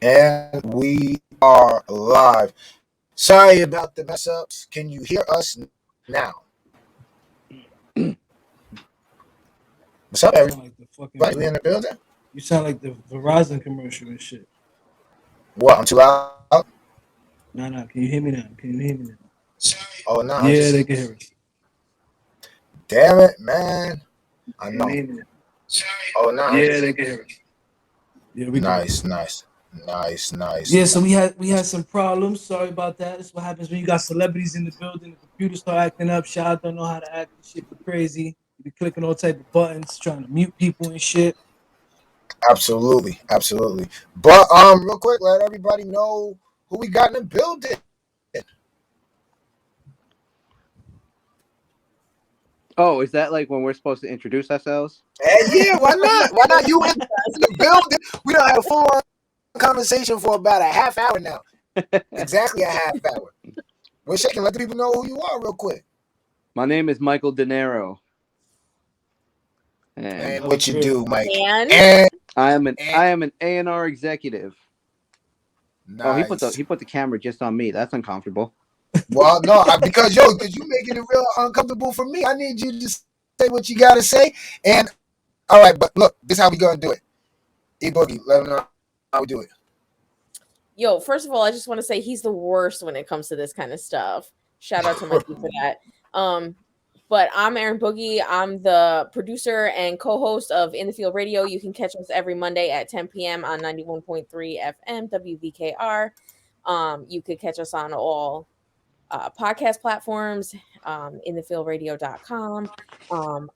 And we are live. Sorry about the mess ups. Can you hear us now? What's up, You sound like the everybody? We fucking. in the building? You sound like the Verizon commercial and shit. What? I'm too loud? Nah, nah. Can you hear me now? Can you hear me now? Oh, no. I'm Yeah, they just. can hear us. Damn it, man. I Can you know. hear me now? Oh, no. I'm Yeah, just. they can hear us. Yeah, we good. Nice, nice. Nice, nice. Yeah, so we had some problems. Sorry about that. That's what happens when you got celebrities in the building. The computers start acting up. Shad don't know how to act. This shit be crazy. You be clicking all type of buttons, trying to mute people and shit. Absolutely. Absolutely. But real quick, let everybody know who we got in the building. Oh, is that like when we're supposed to introduce ourselves? Hey, yeah, why not? Why not? You in the building? We don't have a full on conversation for about a half hour now. Exactly a half hour. We're shaking. Let the people know who you are real quick. My name is Michael De Niro, And and That was what you good. do, Mike. And And I am an A&R executive. Oh, nice. he put the camera just on me. That's uncomfortable. Well, no, because you making it real uncomfortable for me. I need you to say what you gotta say. And all right, but look, this is how we gonna do it. E Boogie, let them know how we do it. yo, first of all, I just want to say he's the worst when it comes to this kind of stuff. Shout out to Mikey for that. Um, but I'm Aaron Boogie. I'm the producer and co-host of In the Field Radio. You can catch us every Monday at 10 p.m. on 91.3 FM WVKR. You could catch us on all podcast platforms, inthefieldradio.com.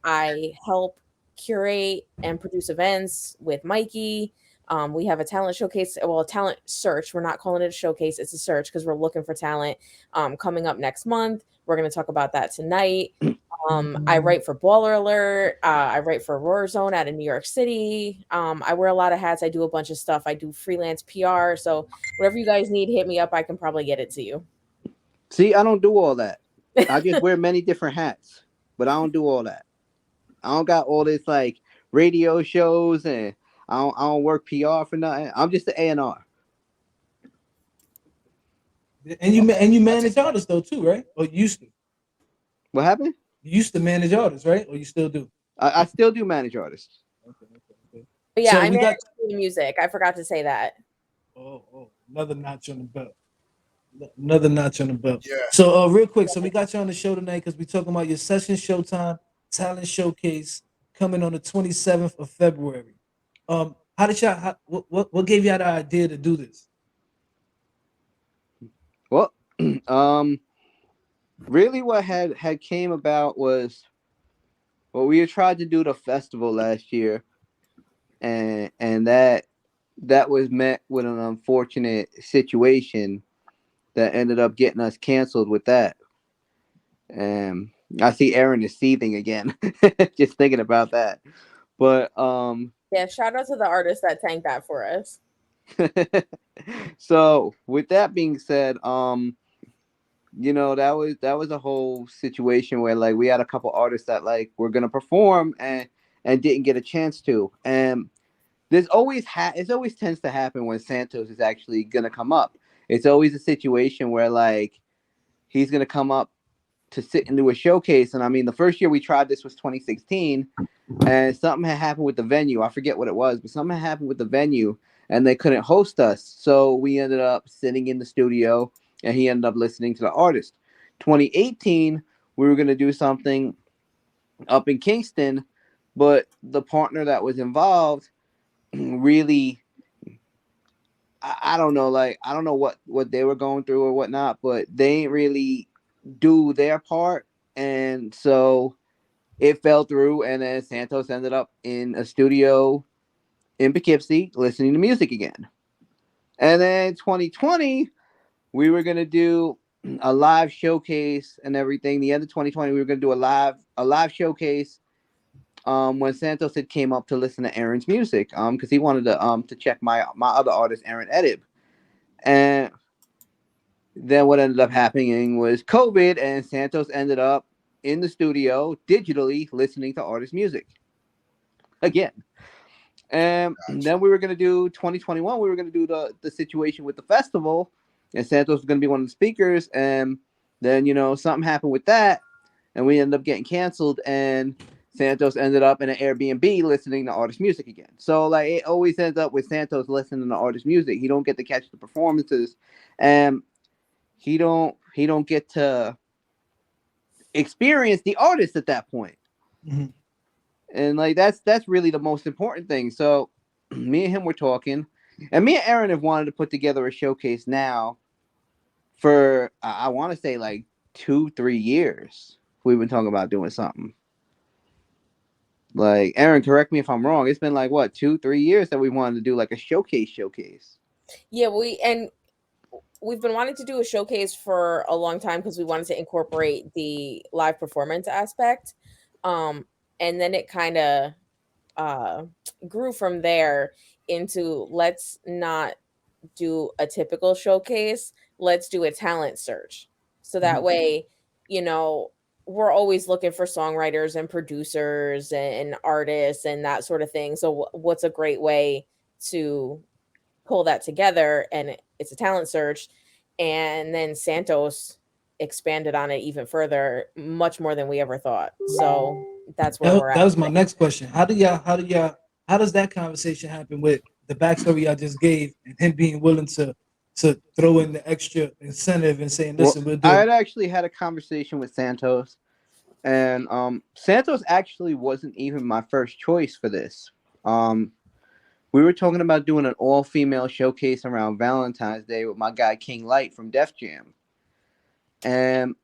I help curate and produce events with Mikey. We have a talent showcase, well, a talent search. We're not calling it a showcase, it's a search because we're looking for talent coming up next month. We're going to talk about that tonight. I write for Baller Alert. I write for Roar Zone out of New York City. I wear a lot of hats. I do a bunch of stuff. I do freelance PR. So whatever you guys need, hit me up. I can probably get it to you. See, I don't do all that. I just wear many different hats, but I don't do all that. I don't got all this like radio shows, and I don't work PR for nothing. I'm just the A&R. And you I take manage artists though too, right? Or you used to? What happened? You used to manage artists, right? Or you still do? I still do manage artists. Okay, okay, okay. But yeah, So I we manage got the music. I forgot to say that. another notch on the belt. Another notch on the belt. yeah. So real quick, so we got you on the show tonight because we're talking about your session showtime talent showcase coming on the 27th of February. How did y'all what gave y'all the idea to do this? Well, um, really, what had came about was, well, we had tried to do the festival last year, and that was met with an unfortunate situation that ended up getting us canceled with that. And I see Aaron is seething again, just thinking about that. But Yeah, shout out to the artist that tanked that for us. so with that being said, that was a whole situation where like we had a couple artists that like were gonna perform and didn't get a chance to. And it always tends to happen when Santos is actually gonna come up. It's always a situation where like he's gonna come up to sit and do a showcase. And I mean, the first year we tried this was 2016, and something had happened with the venue. I forget what it was, but something had happened with the venue, and they couldn't host us. So we ended up sitting in the studio, and he ended up listening to the artist. 2018, we were gonna do something up in Kingston, but the partner that was involved really, I don't know, like I don't know what they were going through or whatnot, but they ain't really do their part, and so it fell through. And then Santos ended up in a studio in Poughkeepsie listening to music again. And then 2020, we were gonna do a live showcase and everything. The end of 2020, we were gonna do a live showcase. When Santos had came up to listen to Aaron's music, because he wanted to check my other artist, Aaron Edib. And then what ended up happening was COVID, and Santos ended up in the studio digitally listening to artist music again. And Gotcha. then we were gonna do 2021. We were gonna do the situation with the festival, and Santos was gonna be one of the speakers. And then something happened with that, and we ended up getting canceled. And Santos ended up in an Airbnb listening to artist music again. So like it always ends up with Santos listening to artist music. He don't get to catch the performances, and he don't get to experience the artist at that point. Mm-hmm. And like that's really the most important thing. So me and him were talking, and me and Aaron have wanted to put together a showcase now for I want to say like 2-3 years. We've been talking about doing something. Like Aaron, correct me if I'm wrong. It's been like what 2-3 years that we wanted to do like a showcase. Yeah, we've been wanting to do a showcase for a long time because we wanted to incorporate the live performance aspect. And then it kind of uh grew from there into, let's not do a typical showcase, let's do a talent search. So that Mm-hmm. way, you know, we're always looking for songwriters and producers and artists and that sort of thing. So what's a great way to pull that together? And it's a talent search. And then Santos expanded on it even further, much more than we ever thought. So that's where we're That at was my today. next question. How does that conversation happen with the backstory I just gave and him being willing to throw in the extra incentive and saying, Well, listen, we'll I do it. had actually had a conversation with Santos, and Santos actually wasn't even my first choice for this. Um, we were talking about doing an all-female showcase around Valentine's Day with my guy King Light from Def Jam. And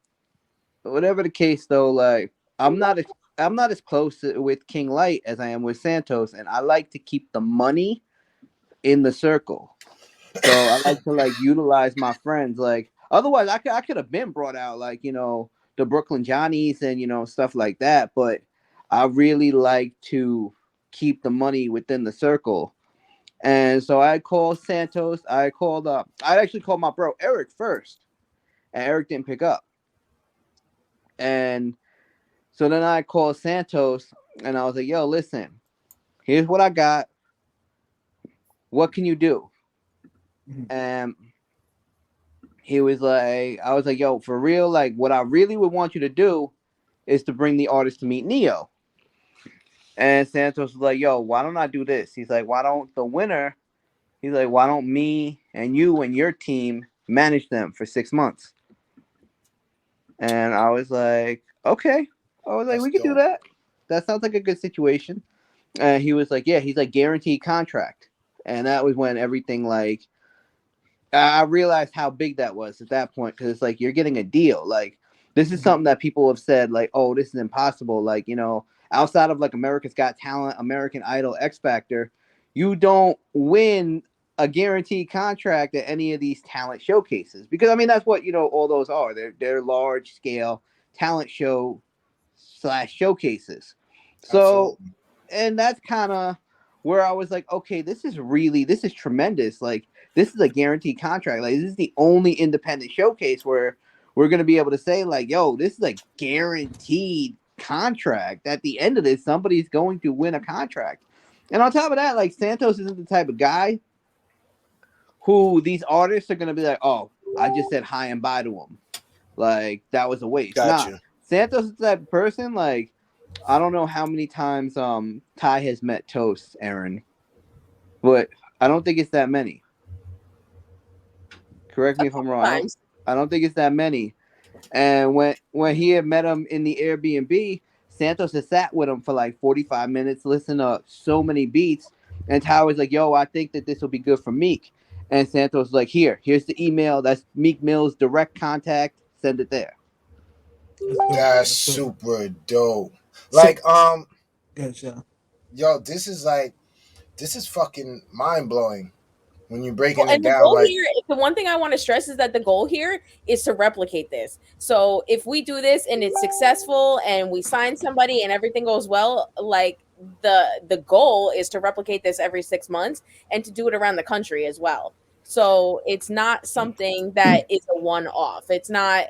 whatever the case, though, like I'm not as close with King Light as I am with Santos, and I like to keep the money in the circle. So I like to like utilize my friends. Like otherwise, I could have been brought out like the Brooklyn Johnnies and stuff like that. But I really like to keep the money within the circle. And so I called Santos. I called up. I actually called my bro Eric first, and Eric didn't pick up. And so then I called Santos, and I was like, "Yo, listen, here's what I got. What can you do?" Mhm. And he was like, I was like, "Yo, for real, like, what I really would want you to do is to bring the artist to meet Neo." And Santos was like, "Yo, why don't I do this?" He's like, "Why don't the winner?" He's like, "Why don't me and you and your team manage them for 6 months?" And I was like, "Okay." I was like, That's "We could do dope. that. That sounds like a good situation." And he was like, "Yeah." He's like, "Guaranteed contract." And that was when everything like I realized how big that was at that point because it's like you're getting a deal. Like this is Mhm. something that people have said like, "Oh, this is impossible." Like outside of like America's Got Talent, American Idol, X Factor, you don't win a guaranteed contract at any of these talent showcases because I mean that's what all those are. They're large scale talent show slash showcases. So Absolutely. and that's kind of where I was like, okay, this is tremendous. Like, this is a guaranteed contract. Like, this is the only independent showcase where we're gonna be able to say, like, yo, this is a guaranteed contract. At the end of this, somebody's going to win a contract. And on top of that, like, Santos isn't the type of guy who these artists are gonna be like, oh, I just said hi and bye to him. Like, that was a waste. Nah, Gotcha. Santos is that person, like, I don't know how many times Ty has met Toast, Aaron, but I don't think it's that many. Correct A me if I'm couple wrong. times. I don't think it's that many. And when he had met him in the Airbnb, Santos had sat with him for like 45 minutes, listened to so many beats, and Ty was like, "Yo, I think that this will be good for Meek." And Santos was like, here's the email. That's Meek Mill's direct contact. Send it there. That's dope. That's That's dope. super dope. So, Like, gotcha. yo, this is fucking mind blowing when you're Well, breaking it and the down. goal Like, here, the one thing I want to stress is that the goal here is to replicate this. So if we do this and it's successful and we sign somebody and everything goes well, like the goal is to replicate this every 6 months and to do it around the country as well. So it's not something that is a one off. It's not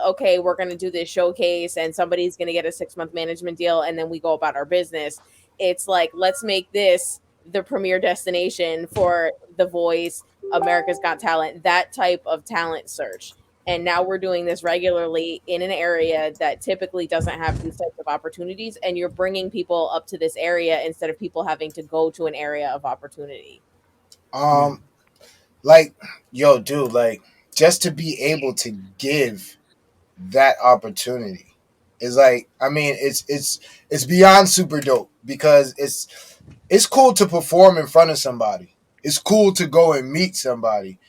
okay, we're gonna do this showcase and somebody's gonna get a 6 month management deal and then we go about our business. It's like let's make this the premier destination for The Voice, America's Got Talent, that type of talent search. And now we're doing this regularly in an area that typically doesn't have these types of opportunities. And you're bringing people up to this area instead of people having to go to an area of opportunity. Um, like, yo, dude, like, just to be able to give that opportunity is like, I mean, it's beyond super dope because it's cool to perform in front of somebody. It's cool to go and meet somebody,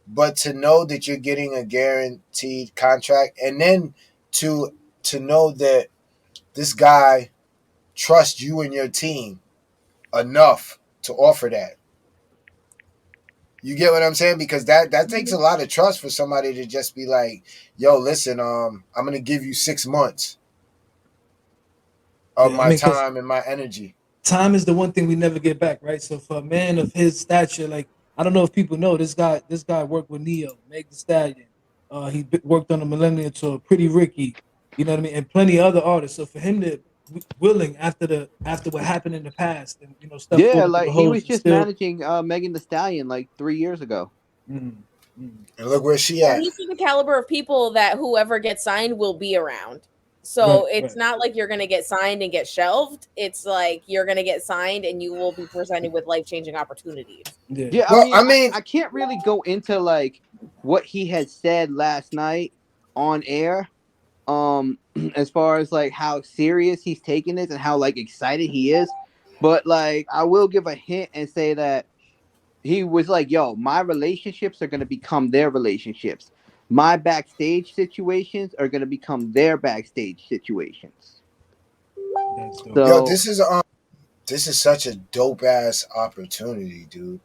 but to know that you're getting a guaranteed contract, and then to to know that this guy trusts you and your team enough to offer that. You get what I'm saying? Because that takes a lot of trust for somebody to just be like, "Yo, listen, I'm gonna give you 6 months of Yeah, I my mean, because time and my energy." time is the one thing we never get back, right? So for a man of his stature, like I don't know if people know this guy worked with Neo, Meg the Stallion. Worked on the Millennium Tour, Pretty Ricky, you know what I mean, and plenty of other artists. So for him to willing after what happened in the past and stuff Yeah, falling through the like he holes was and just still. managing Megan the Stallion like 3 years ago. Mm, mm, And look where she And at. these are the caliber of people that whoever gets signed will be around. So right, it's right, not like you're going to get signed and get shelved. It's like you're going to get signed and you will be presented with life changing opportunities. yeah, Yeah, I Well, mean, I mean, I can't really go into like what he had said last night on air. As far as like how serious he's taking this and how like excited he is. But like I will give a hint and say that he was like, yo, my relationships are gonna become their relationships. My backstage situations are gonna become their backstage situations. that's dope. yo, So this is such a dope ass opportunity, dude.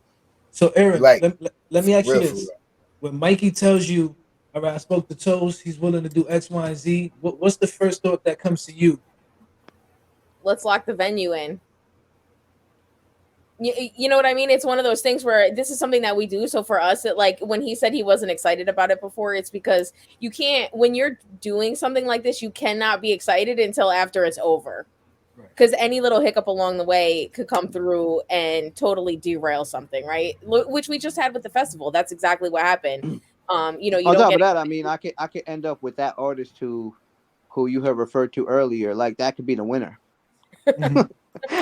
So Aaron, Like, let me ask you for this: real. when Mikey tells you, "All right, I spoke to Toes, he's willing to do X, Y, and Z," what's the first thought that comes to you? Let's lock the venue in. You know what I mean? It's one of those things where this is something that we do. So for us, it like when he said he wasn't excited about it before, it's because you can't, when you're doing something like this, you cannot be excited until after it's over. Right. Because any little hiccup along the way could come through and totally derail something, right? Which we just had with the festival. That's exactly what happened. You on don't top of get that, I mean, I could end up with that artist who you have referred to earlier. Like that could be the winner. Mhm.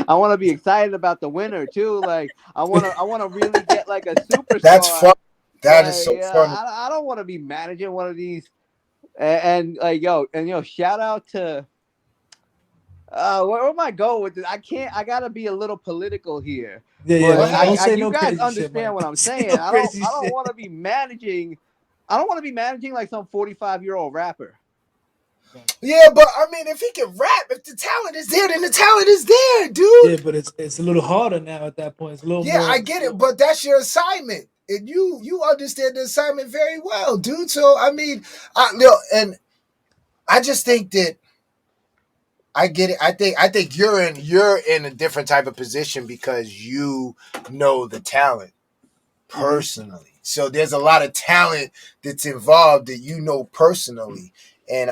I want to be excited about the winner too. Like I want to really get like a That's superstar. fun. That is Like so fun. I don't want to be managing one of these. And like shout out to where am I going with this? I can't. I gotta be a little political here, Yeah, yeah. but Go Don't ahead. say you no guys crazy shit, understand Mike. what Don't I'm say saying. no I don't. crazy I don't shit. want to be managing. I don't want to be managing like some 45-year-old rapper. Yeah, but I mean, if he can rap, if the talent is there, then the talent is there, Yeah, dude. but it's a little harder now at that point. It's a little Yeah, more. I get it, but that's your assignment, and you understand the assignment very well, dude. So I mean, and I just think that I get it. I think you're in a different type of position because you know the talent Mhm. personally. So there's a lot of talent that's involved that you know personally, and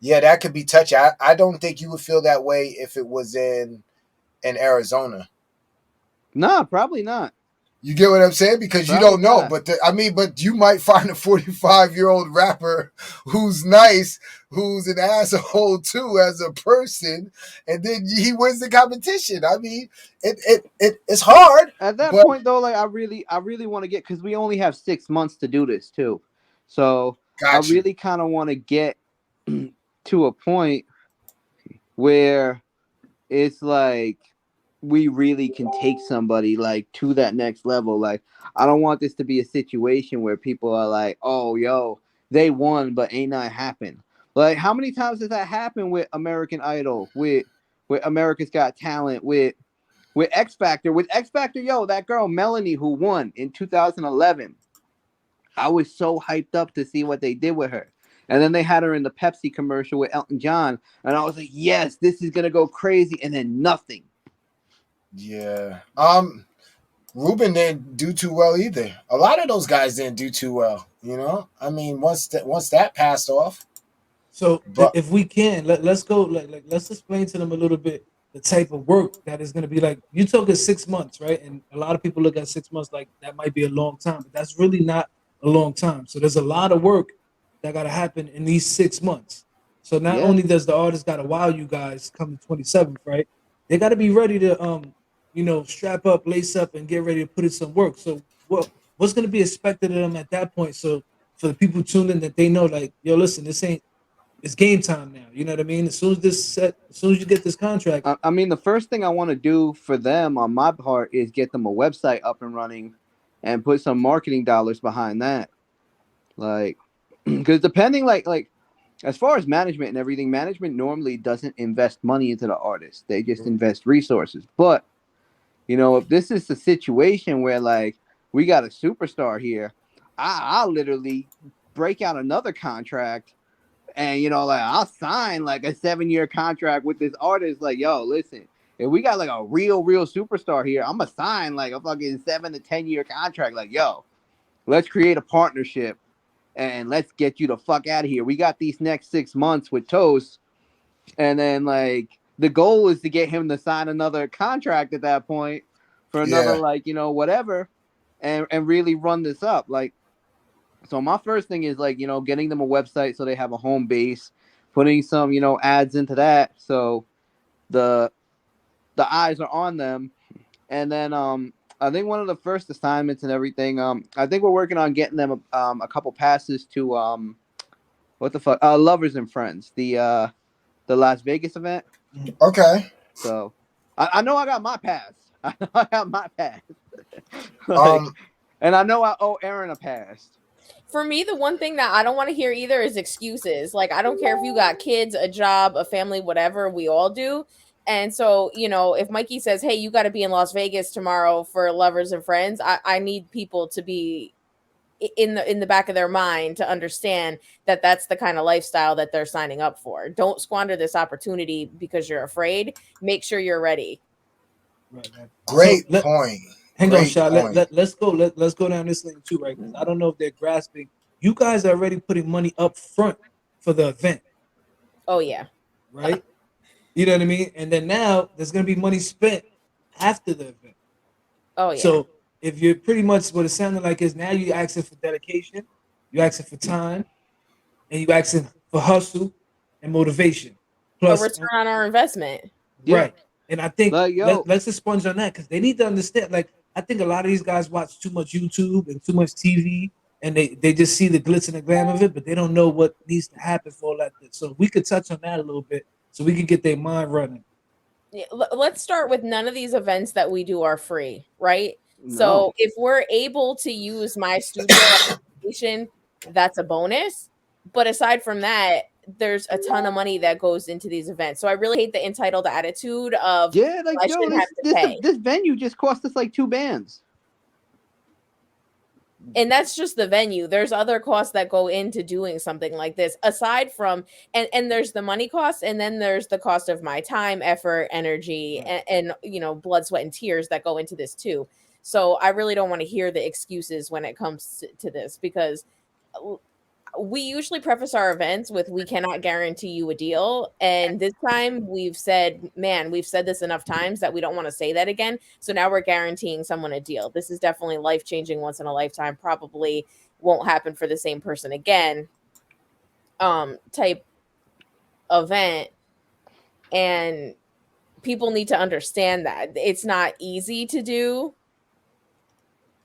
yeah, that could be touchy. I don't think you would feel that way if it was in Arizona. Nah, probably not. You get what I'm saying? Because you Probably don't know. not. But you might find a 45-year-old rapper who's nice, who's an asshole too as a person, and then he wins the competition. I mean, it's hard, At that but point though, like I really want to get because we only have 6 months to do this too, so I got you. really kind of want to get to a point where it's like we really can take somebody like to that next level. Like I don't want this to be a situation where people are like, "Oh, yo, they won, but ain't not happen." Like how many times has that happened with American Idol, with America's Got Talent, with X Factor, yo, that girl Melanie who won in 2011. I was so hyped up to see what they did with her. And then they had her in the Pepsi commercial with Elton John. And I was like, yes, this is going to go crazy. And then nothing. Yeah. Ruben didn't do too well either. A lot of those guys didn't do too well. I mean, once that passed off, So but if we can let's go let's explain to them a little bit the type of work that is going to be like. You took it 6 months, right? And a lot of people look at 6 months like that might be a long time, but that's really not a long time. So there's a lot of work that got to happen in these 6 months. So not Yeah. only does the artist got to wow you guys come the 27th, right? They got to be ready to strap up, lace up, and get ready to put in some work. So what's going to be expected of them at that point? So for the people tuned in, that they know, like, yo, listen, this ain't it's game time now. You know what I mean? As soon as you get this contract, I mean, the first thing I want to do for them on my part is get them a website up and running and put some marketing dollars behind that. Like, because depending, like, as far as management and everything, management normally doesn't invest money into the artist. They just invest resources. But, if this is a situation where, like, we got a superstar here, I'll literally break out another contract and like I'll sign like a 7-year contract with this artist. Like, yo, listen, if we got like a real superstar here, I'm gonna sign like a fucking 7 to 10 year contract. Like, yo, let's create a partnership and let's get you the fuck out of here. We got these next 6 months with Toast, and then like the goal is to get him to sign another contract at that point for another Yeah. like whatever, and really run this up like. So my first thing is like, getting them a website so they have a home base, putting some, ads into that so the the eyes are on them. And then I think one of the first assignments and everything, I think we're working on getting them a couple passes to what the fuck? Lovers and Friends, the Las Vegas event. Okay. So I know I got my pass. I know I got my pass. like, Um. and I know I owe Aaron a pass. For me, the one thing that I don't want to hear either is excuses. Like, I don't care if you got kids, a job, a family, whatever, we all do. And so, if Mikey says, hey, you got to be in Las Vegas tomorrow for Lovers and Friends, I need people to be in the back of their mind to understand that that's the kind of lifestyle that they're signing up for. Don't squander this opportunity because you're afraid. Make sure you're ready. right. So Great point. hang on, Great Shah. point. Let's go down this lane too, right? Because I don't know if they're grasping. You guys are already putting money up front for the event, Oh yeah. right? You know what I mean? And then now there's gonna be money spent after the event. Oh yeah. So if you're pretty much what it sounded like is now you asking for dedication, you asking for time, and you asking for hustle and motivation. A Plus, return on our investment. Yeah. right. And I think Like, yo, let's expunge on that because they need to understand. Like, I think a lot of these guys watch too much YouTube and too much TV, and they just see the glitz and the glam of it, but they don't know what needs to happen for all that. So we could touch on that a little bit, so we can get their mind running. Yeah, let's start with none of these events that we do are free, right? no. So if we're able to use my studio application, that's a bonus. But aside from that, there's a ton of money that goes into these events. So I really hate the entitled attitude of Yeah, like, I yo, shouldn't have this to this pay. this venue just cost us like 2 bands. And that's just the venue. There's other costs that go into doing something like this aside from and there's the money cost, and then there's the cost of my time, effort, energy, and blood, sweat, and tears that go into this too. So I really don't want to hear the excuses when it comes to this, because we usually preface our events with we cannot guarantee you a deal, and this time we've said, man, we've said this enough times that we don't want to say that again. So now we're guaranteeing someone a deal. This is definitely life changing, once in a lifetime, probably won't happen for the same person again type event. And people need to understand that it's not easy to do.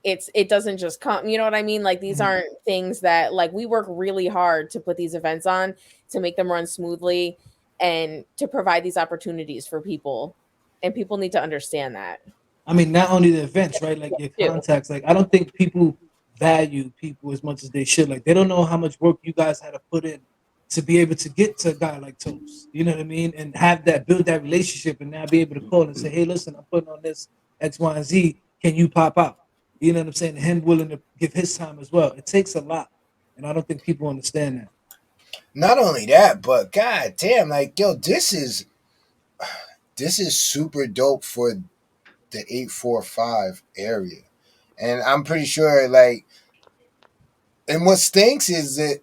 It doesn't just come, you know what I mean? Like, these aren't things that, like, we work really hard to put these events on, to make them run smoothly, and to provide these opportunities for people, and people need to understand that I mean, not only the events, right? Like your too. contacts. Like, I don't think people value people as much as they should. Like, they don't know how much work you guys had to put in to be able to get to a guy like Toast. You know what I mean? And have that, build that relationship, and now be able to call and say, hey, listen, I'm putting on this X, Y, and Z. Can you pop out? You know what I'm saying? Him willing to give his time as well. It takes a lot. And I don't think people understand that. Not only that, but god damn, like yo, this is super dope for the 845 area. And I'm pretty sure like and what stinks is that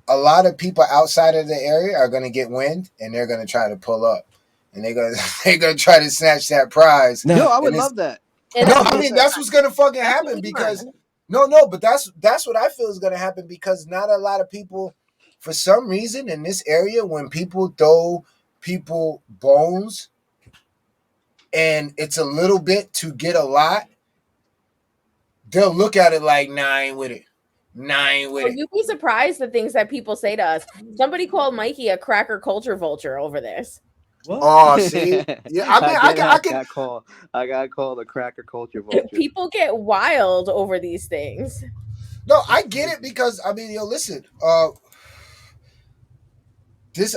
a lot of people outside of the area are gonna get wind and they're gonna try to pull up. and they're gonna they're gonna try to snatch that prize. Yo, Now, I And would it's love that. And no, that's I what mean that's what's gonna fucking that's what happen we because want. no, but that's what I feel is gonna happen because not a lot of people, for some reason, in this area, when people throw people bones and it's a little bit to get a lot, they'll look at it like, nah, I ain't with it. Nah, I ain't with Oh, it. you'd be surprised the things that people say to us. Somebody called Mikey a cracker culture vulture over this. what? Oh, see, yeah, I mean, I can. I got called a cracker culture vulture. People get wild over these things. No, I get it because I mean, yo, listen, this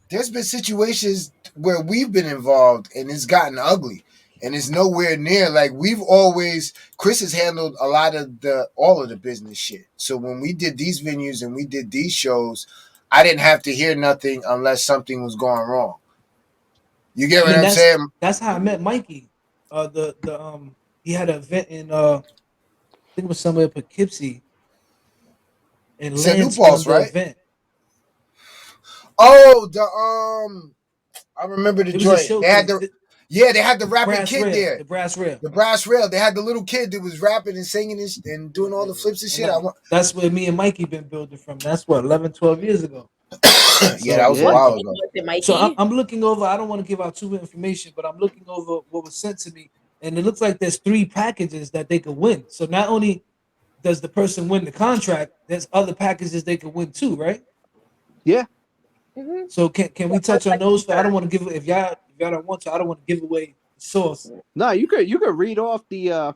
there's been situations where we've been involved and it's gotten ugly and it's nowhere near like we've always Chris has handled a lot of the all of the business shit. So when we did these venues and we did these shows, I didn't have to hear nothing unless something was going wrong. You get I what mean, I'm saying? that's how I met Mikey. The he had an event in I think it was somewhere in Poughkeepsie, and It's at New Lance run Paltz, the right? event. Oh, the I remember the It was a joint. They had showcase. the yeah, they had the rapping Brass kid rail, there. the brass rail. The brass rail. They had the little kid that was rapping and singing and doing all the flips and And shit. that's where me and Mikey been building from. That's what 11, 12 years ago. Yeah, So that was a Yeah. while Was ago. it so Mikey? I'm looking over. I don't want to give out too much information, but I'm looking over what was sent to me, and it looks like there's 3 packages that they could win. So not only does the person win the contract, there's other packages they could win too, right? Yeah. Mm-hmm. So can we touch on those? I don't want to give if y'all don't want to. I don't want to give away the source. No, you could read off the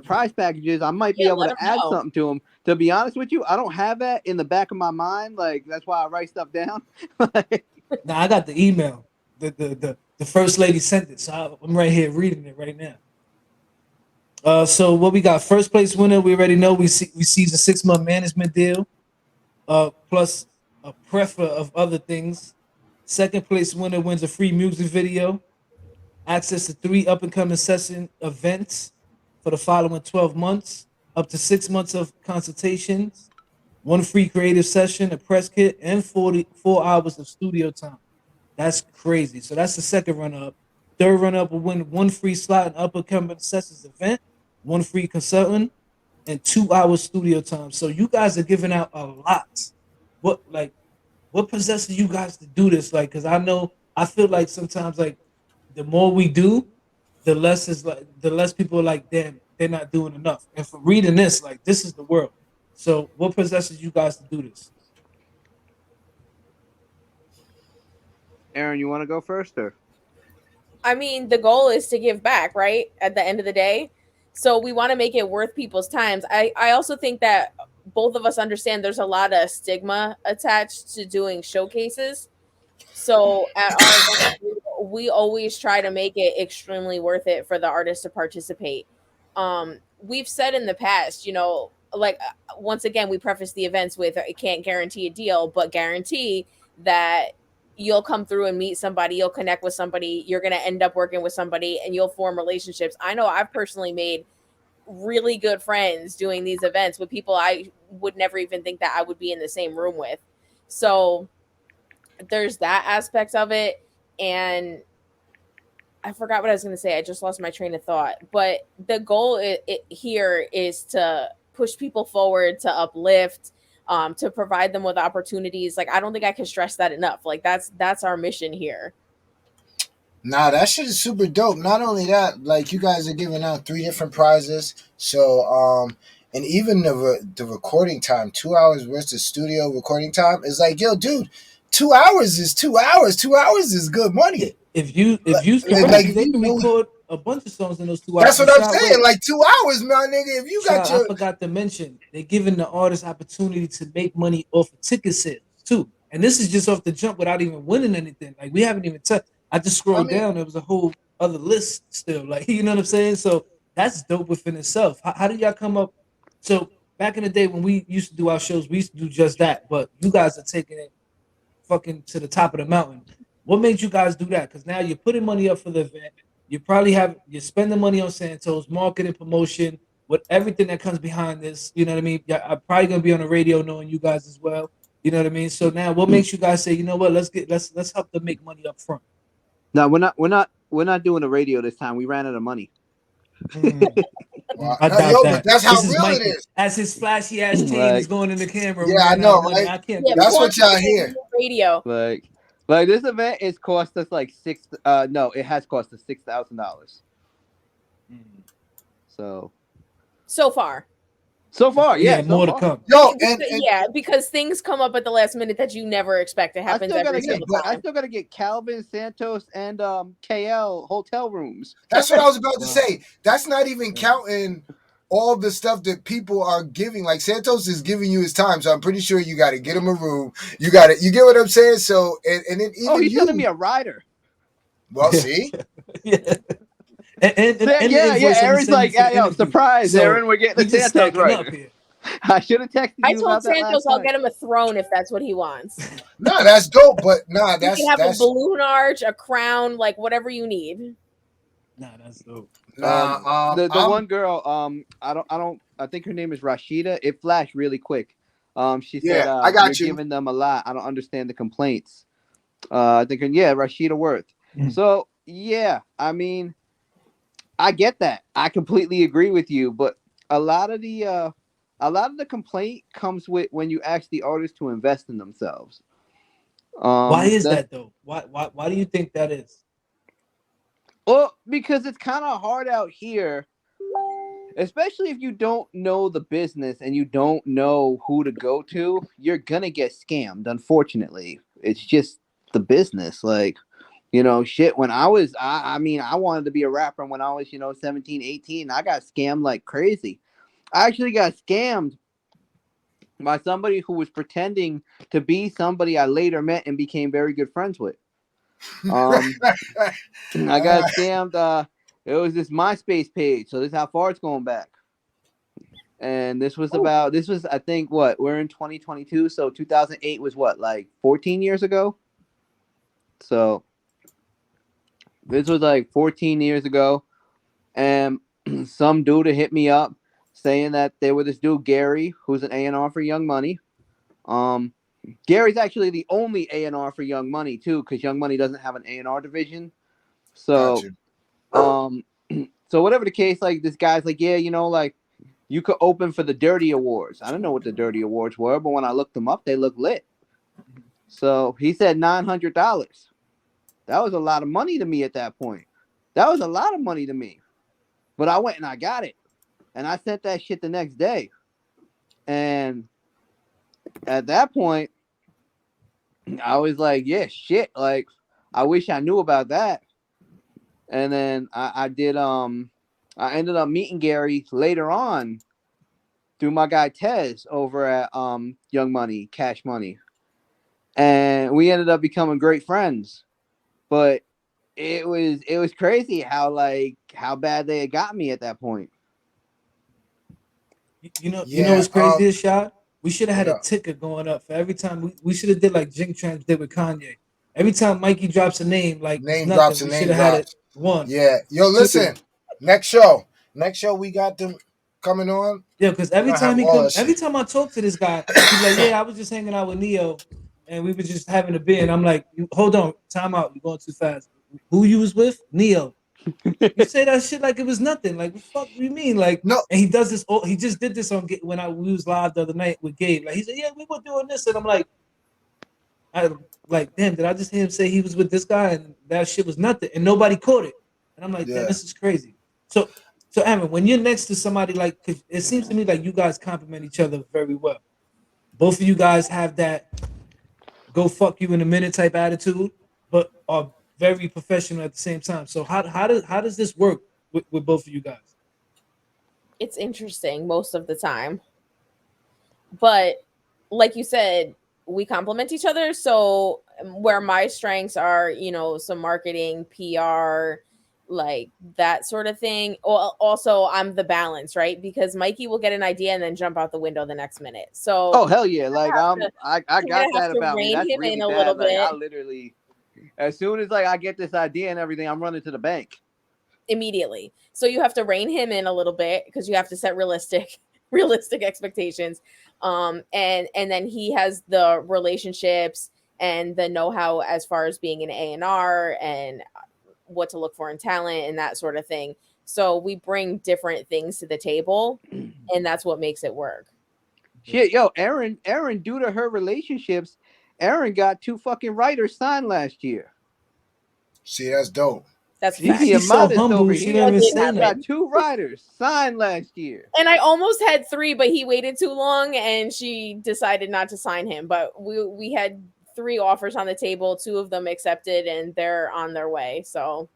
prize packages. I might be Yeah, able let to him add know. something to them. To be honest with you, I don't have that in the back of my mind. Like that's why I write stuff down. Now I got the email. The first lady sent it, so I'm right here reading it right now. So what we got? First place winner. We already know. We receives a 6-month management deal. Plus a plethora of other things. Second place winner wins a free music video, access to 3 up and coming session events for the following 12 months, up to 6 months of consultations, 1 free creative session, a press kit, and 44 hours of studio time. That's crazy. So that's the second runner up. Third runner up will win 1 free slot in up and coming sessions event, 1 free consultant, and 2 hours studio time. So you guys are giving out a lot. What possesses you guys to do this? Like, because I feel like sometimes like the more we do, the less people are like, damn, they're not doing enough. And for reading this, like this is the world. So what possesses you guys to do this? Aaron, you want to go first, or? I mean, the goal is to give back, right? At the end of the day. So we want to make it worth people's times. I also think that both of us understand there's a lot of stigma attached to doing showcases. So at our event, we always try to make it extremely worth it for the artist to participate. We've said in the past, like once again, we preface the events with it can't guarantee a deal, but guarantee that you'll come through and meet somebody, you'll connect with somebody, you're going to end up working with somebody and you'll form relationships. I know I've personally made really good friends doing these events with people I would never even think that I would be in the same room with. So there's that aspect of it. And I forgot what I was going to say. I just lost my train of thought. But the goal here is to push people forward, to uplift, to provide them with opportunities. Like I don't think I can stress that enough. Like that's our mission here. Nah, that shit is super dope. Not only that, like you guys are giving out 3 different prizes. So and even the recording time, 2 hours worth of studio recording time is like, yo, dude, 2 hours is 2 hours. 2 hours is good money. If used Like correctly, if they you can know, record a bunch of songs in those 2 hours. that's what And I'm Shot, saying. wait, Like 2 hours, man, nigga. If you got Shot, I your, forgot to mention they're giving the artist opportunity to make money off of ticket sales too. And this is just off the jump without even winning anything. Like we haven't even touched. I just I scrolled mean, down. There was a whole other list still. Like you know what I'm saying. So that's dope within itself. How did y'all come up? So back in the day when we used to do our shows, we used to do just that. But you guys are taking it fucking to the top of the mountain. What made you guys do that? Because now you're putting money up for the event. You're spending money on Santos, marketing, promotion, with everything that comes behind this. You know what I mean? Yeah, I'm probably gonna be on the radio knowing you guys as well. You know what I mean? So now, what makes you guys say, you know what? Let's help them make money up front. No, we're not doing the radio this time. We ran out of money. I doubt But that. that's how This is real it Mikey is. as his flashy ass chain Like, is going in the camera. We Yeah, I ran out know, of money. right? I can't Yeah, believe That's that. what y'all hear. Radio. like this event is cost us like no, it has cost us $6,000. So far. So far, Yeah, so more to far. come. Yo, Because things come up at the last minute that you never expect. It I happens still gotta every get, single I time. still gotta get Calvin, Santos, and KL hotel rooms. that's what I was about to Wow. say. That's not even counting all the stuff that people are giving. Like Santos is giving you his time, so I'm pretty sure you got to get him a room. You got it. You get what I'm saying? So and then even He's you. sending me a rider. Well, see, Yeah. And the Yeah. invoice that he Aaron's sent me like, for the yo, interview. surprise, So Aaron, we're getting we the just Santos stacking up rider. here. I should have texted I you told about that Santos last I'll night. get him a throne if that's what he wants. nah, that's dope. But nah, You that's can have a that's balloon arch, a crown, like whatever you need. Nah, that's dope. nah. The I'm one girl, I think her name is Rashida. It flashed really quick. She said, yeah. I you're got you. giving them a lot. I don't understand the complaints. I think, yeah, Rashida Worth. So yeah, I mean, I get that. I completely agree with you, but a lot of the complaint comes with when you ask the artist to invest in themselves. Why is that though? Why do you think that is? Well, because it's kind of hard out here, especially if you don't know the business and you don't know who to go to. You're gonna get scammed. Unfortunately, it's just the business. Like, shit. When I mean, I wanted to be a rapper when I was, 17, 18. I got scammed like crazy. I actually got scammed by somebody who was pretending to be somebody I later met and became very good friends with. I got scammed. It was this MySpace page. So this is how far it's going back. And this was I think we're in 2022. So 2008 was like 14 years ago. So this was like 14 years ago. And some dude hit me up saying that they were this dude, Gary, who's an A&R for Young Money. Gary's actually the only A&R for Young Money too, because Young Money doesn't have an A&R division. So, so whatever the case, like this guy's like, yeah, like you could open for the Dirty Awards. I don't know what the Dirty Awards were, but when I looked them up, they look lit. So he said $900. That was a lot of money to me at that point. That was a lot of money to me. But I went and I got it. And I sent that shit the next day. And at that point, I was like, yeah, shit. Like, I wish I knew about that. And then I ended up meeting Gary later on through my guy Tez over at Young Money, Cash Money. And we ended up becoming great friends. But it was crazy how bad they had got me at that point. You know what's crazy is, Shot? We should have had a ticker going up for every time. We should have did like Jink Trans did with Kanye. Every time Mikey drops a name, like it's nothing, we should have had it one. Yeah. Yo, listen. Next show we got them coming on. Yeah, because every time he comes, every time I talk to this guy, he's like, "Yeah, I was just hanging out with Neo, and we were just having a beer." And I'm like, "Hold on, time out. You're going too fast. Who you was with? Neo." You say that shit like it was nothing. Like, what the fuck do you mean? Like, no. And he does this. He just did this on when we was live the other night with Gabe. Like, he said, "Yeah, we were doing this," and I'm like, damn, did I just hear him say he was with this guy and that shit was nothing, and nobody caught it? And I'm like, damn, this is crazy. So Aaron, when you're next to somebody like, 'cause it seems to me like you guys complement each other very well. Both of you guys have that go fuck you in a minute type attitude, but are very professional at the same time. So how does this work with both of you guys? It's interesting most of the time. But like you said, we complement each other. So where my strengths are, some marketing, PR, like that sort of thing. Also, I'm the balance, right? Because Mikey will get an idea and then jump out the window the next minute. So oh hell yeah, like I got that about me. That's him really in a bad. little Like bit. I literally, as soon as I get this idea and everything, I'm running to the bank Immediately. So you have to rein him in a little bit because you have to set realistic realistic expectations. And then he has the relationships and the know-how as far as being an A&R and what to look for in talent and that sort of thing. So we bring different things to the table, and that's what makes it work. Shit, yo, Aaron, due to her relationships, Aaron got 2 fucking writers signed last year. See, that's dope. That's She, She being she's so facts. modest humble. over She here. don't That even did say She got nothing. happen. 2 writers signed last year. And I almost had 3, but he waited too long and she decided not to sign him. But we had 3 offers on the table, 2 of them accepted and they're on their way. So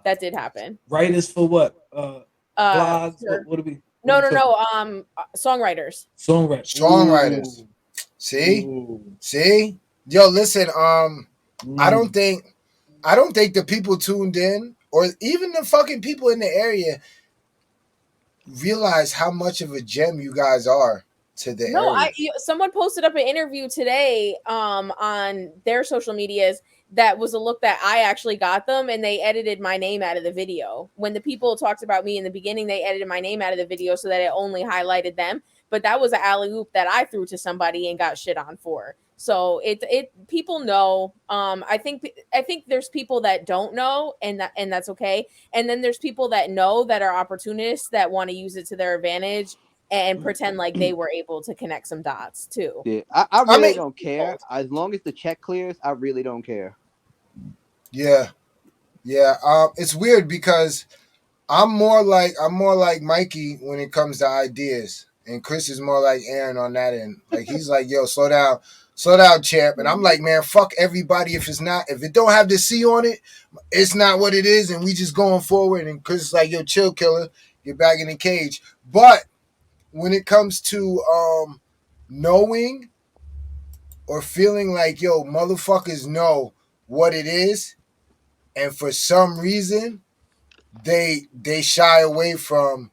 that did happen. Writers for what? Blogs. For, What are no, we no, talking? no. Songwriters. Songwriter. Songwriters. Ooh. See, Ooh. see, yo, listen. I don't Mm. think, the people tuned in, or even the fucking people in the area, realize how much of a gem you guys are to the No, area. someone posted up an interview today on their social medias that was a look that I actually got them, and they edited my name out of the video. When the people talked about me in the beginning, they edited my name out of the video so that it only highlighted them. But that was an alley oop that I threw to somebody and got shit on for. So it people know. I think there's people that don't know, and that's okay. And then there's people that know that are opportunists that want to use it to their advantage and pretend like they were able to connect some dots too. Yeah, I I really mean, don't care. As long as the check clears, I really don't care. yeah, yeah. It's weird because I'm more like Mikey when it comes to ideas, and Chris is more like Aaron on that end. Like he's like, "Yo, slow down, champ," and I'm like, "Man, fuck everybody. If it don't have the C on it, it's not what it is, and we just going forward." And Chris is like, "Yo, chill, killer, get back in the cage." But when it comes to knowing or feeling like, yo, motherfuckers know what it is, and for some reason they shy away from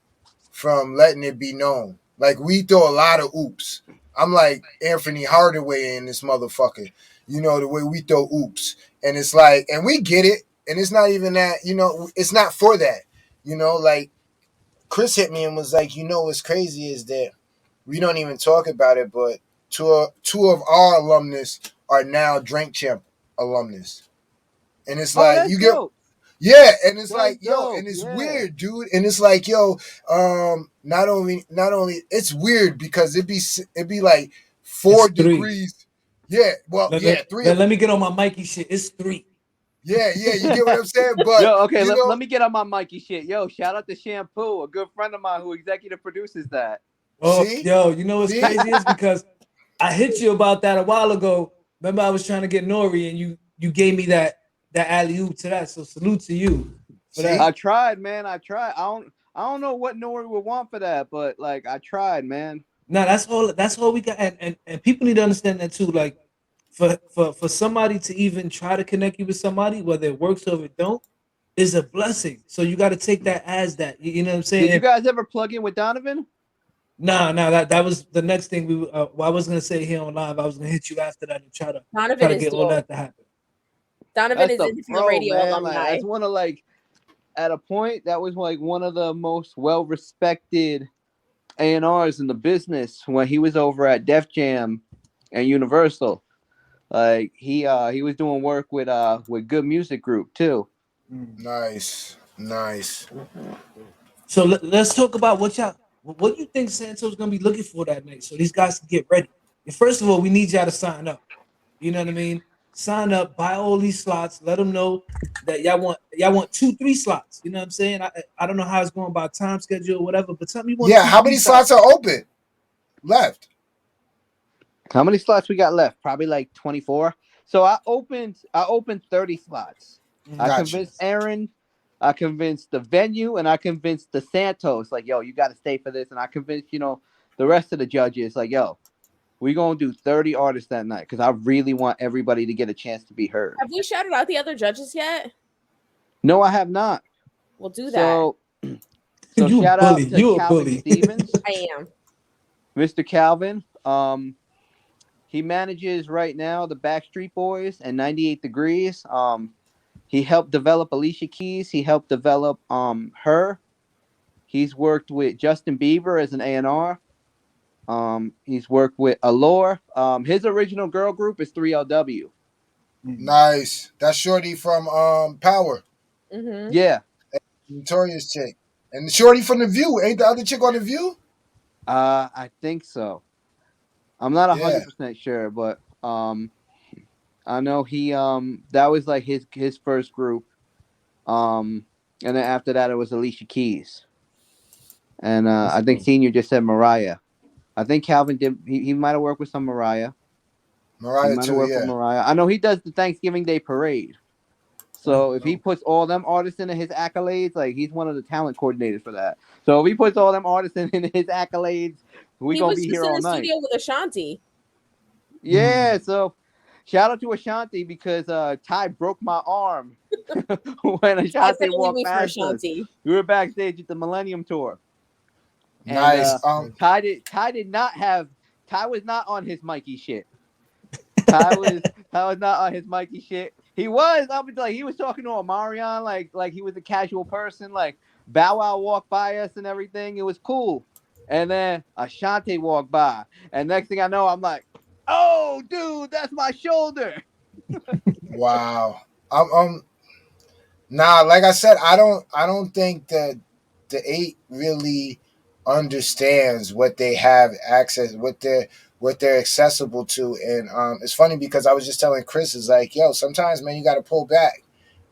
letting it be known. Like we throw a lot of oops. I'm like Anthony Hardaway in this motherfucker. You know the way we throw oops, and it's like, and we get it, and it's not even that. It's not for that. Like Chris hit me and was like, what's crazy is that we don't even talk about it, but two of our alumnus are now Drink Champ alumnus, and it's Oh, like that's you get. dope. Yeah, and it's That's like, yo, dope. and it's Yeah. weird, dude, and it's like, yo, not only it's weird because it be like It's 4 3. degrees. Yeah, well, Let, yeah, let, 3 let, of let them. me get on my Mikey shit. It's 3. Yeah, yeah, you get what I'm saying, but Yo, okay, let me get on my Mikey shit. Yo, shout out to Shampoo, a good friend of mine who executive produces that. Oh, see, yo, you know what's see, crazy is because I hit you about that a while ago. Remember, I was trying to get Nori, and you gave me that alley oop to that. So salute to you for see, I that. tried, man. I tried. I don't know what Nori would want for that, but like I tried, man. No, that's all. That's all we got, and people need to understand that too. Like, for somebody to even try to connect you with somebody, whether it works or if it don't, is a blessing. So you got to take that as that. You know what I'm saying? Did you guys ever plug in with Donovan? Nah, that was the next thing we. Well, I was gonna say here on live. I was gonna hit you after that and try Donovan to is get all dope. that to happen. Donovan That's is the Independent pro, Radio man. Like alumni. that's one of like at a point that was like one of the most well respected A&Rs in the business when he was over at Def Jam and Universal. Like he was doing work with Good Music Group too. nice, nice. So let's talk about what you think Santos gonna be looking for that night. So these guys can get ready. And first of all, we need y'all to sign up. You know what I mean? Sign up, buy all these slots. Let them know that y'all want 2, 3 slots. You know what I'm saying? I don't know how it's going by time schedule or whatever, but something you want Yeah, two, how three many slots. slots are open left? How many slots we got left? Probably like 24. So I opened 30 slots. I Mm. Gotcha. convinced Aaron, I convinced the venue, and I convinced the Santos, like, yo, you gotta stay for this. And I convinced, the rest of the judges, like, yo, we're gonna do 30 artists that night because I really want everybody to get a chance to be heard. Have we shouted out the other judges yet? No, I have not. We'll do that. So so You a shout bully. out to You a Calvin bully. Stevens, I am. Mr. Calvin. He manages right now the Backstreet Boys and 98 Degrees. He helped develop Alicia Keys. He helped develop her. He's worked with Justin Bieber as an A&R. He's worked with Allure. His original girl group is 3LW. Nice. That's Shorty from Power, Mm-hmm. Yeah. Notorious chick, and Shorty from The View. Ain't the other chick on The View? I think so. I'm not Yeah. 100% sure, but I know he that was like his first group. And then after that it was Alicia Keys. And That's I think dope. Senior just said Mariah. I think Calvin did he might have worked with some Mariah. He Mariah might have too. worked with Yeah. Mariah. I know he does the Thanksgiving Day parade. That's So if he dope. puts all them artists into his accolades, like he's one of the talent coordinators for that. So if he puts all them artists in his accolades, we He gonna was be just here in all the night. studio with Ashanti. Yeah, so shout out to Ashanti because Ty broke my arm when I said Ashanti leave walked me for past us. Ashanti. We were backstage at the Millennium Tour, and Nice. Ty was not on his Mikey shit. Ty was not on his Mikey shit. He was up until like he was talking to Omarion like he was a casual person. Like Bow Wow walked by us and everything. It was cool. And then Ashanti walked by, and next thing I know, I'm like, "Oh, dude, that's my shoulder." Wow. Nah, like I said, I don't think that the eight really understands what they have access, what they're accessible to. And it's funny because I was just telling Chris, is like, yo, sometimes man, you got to pull back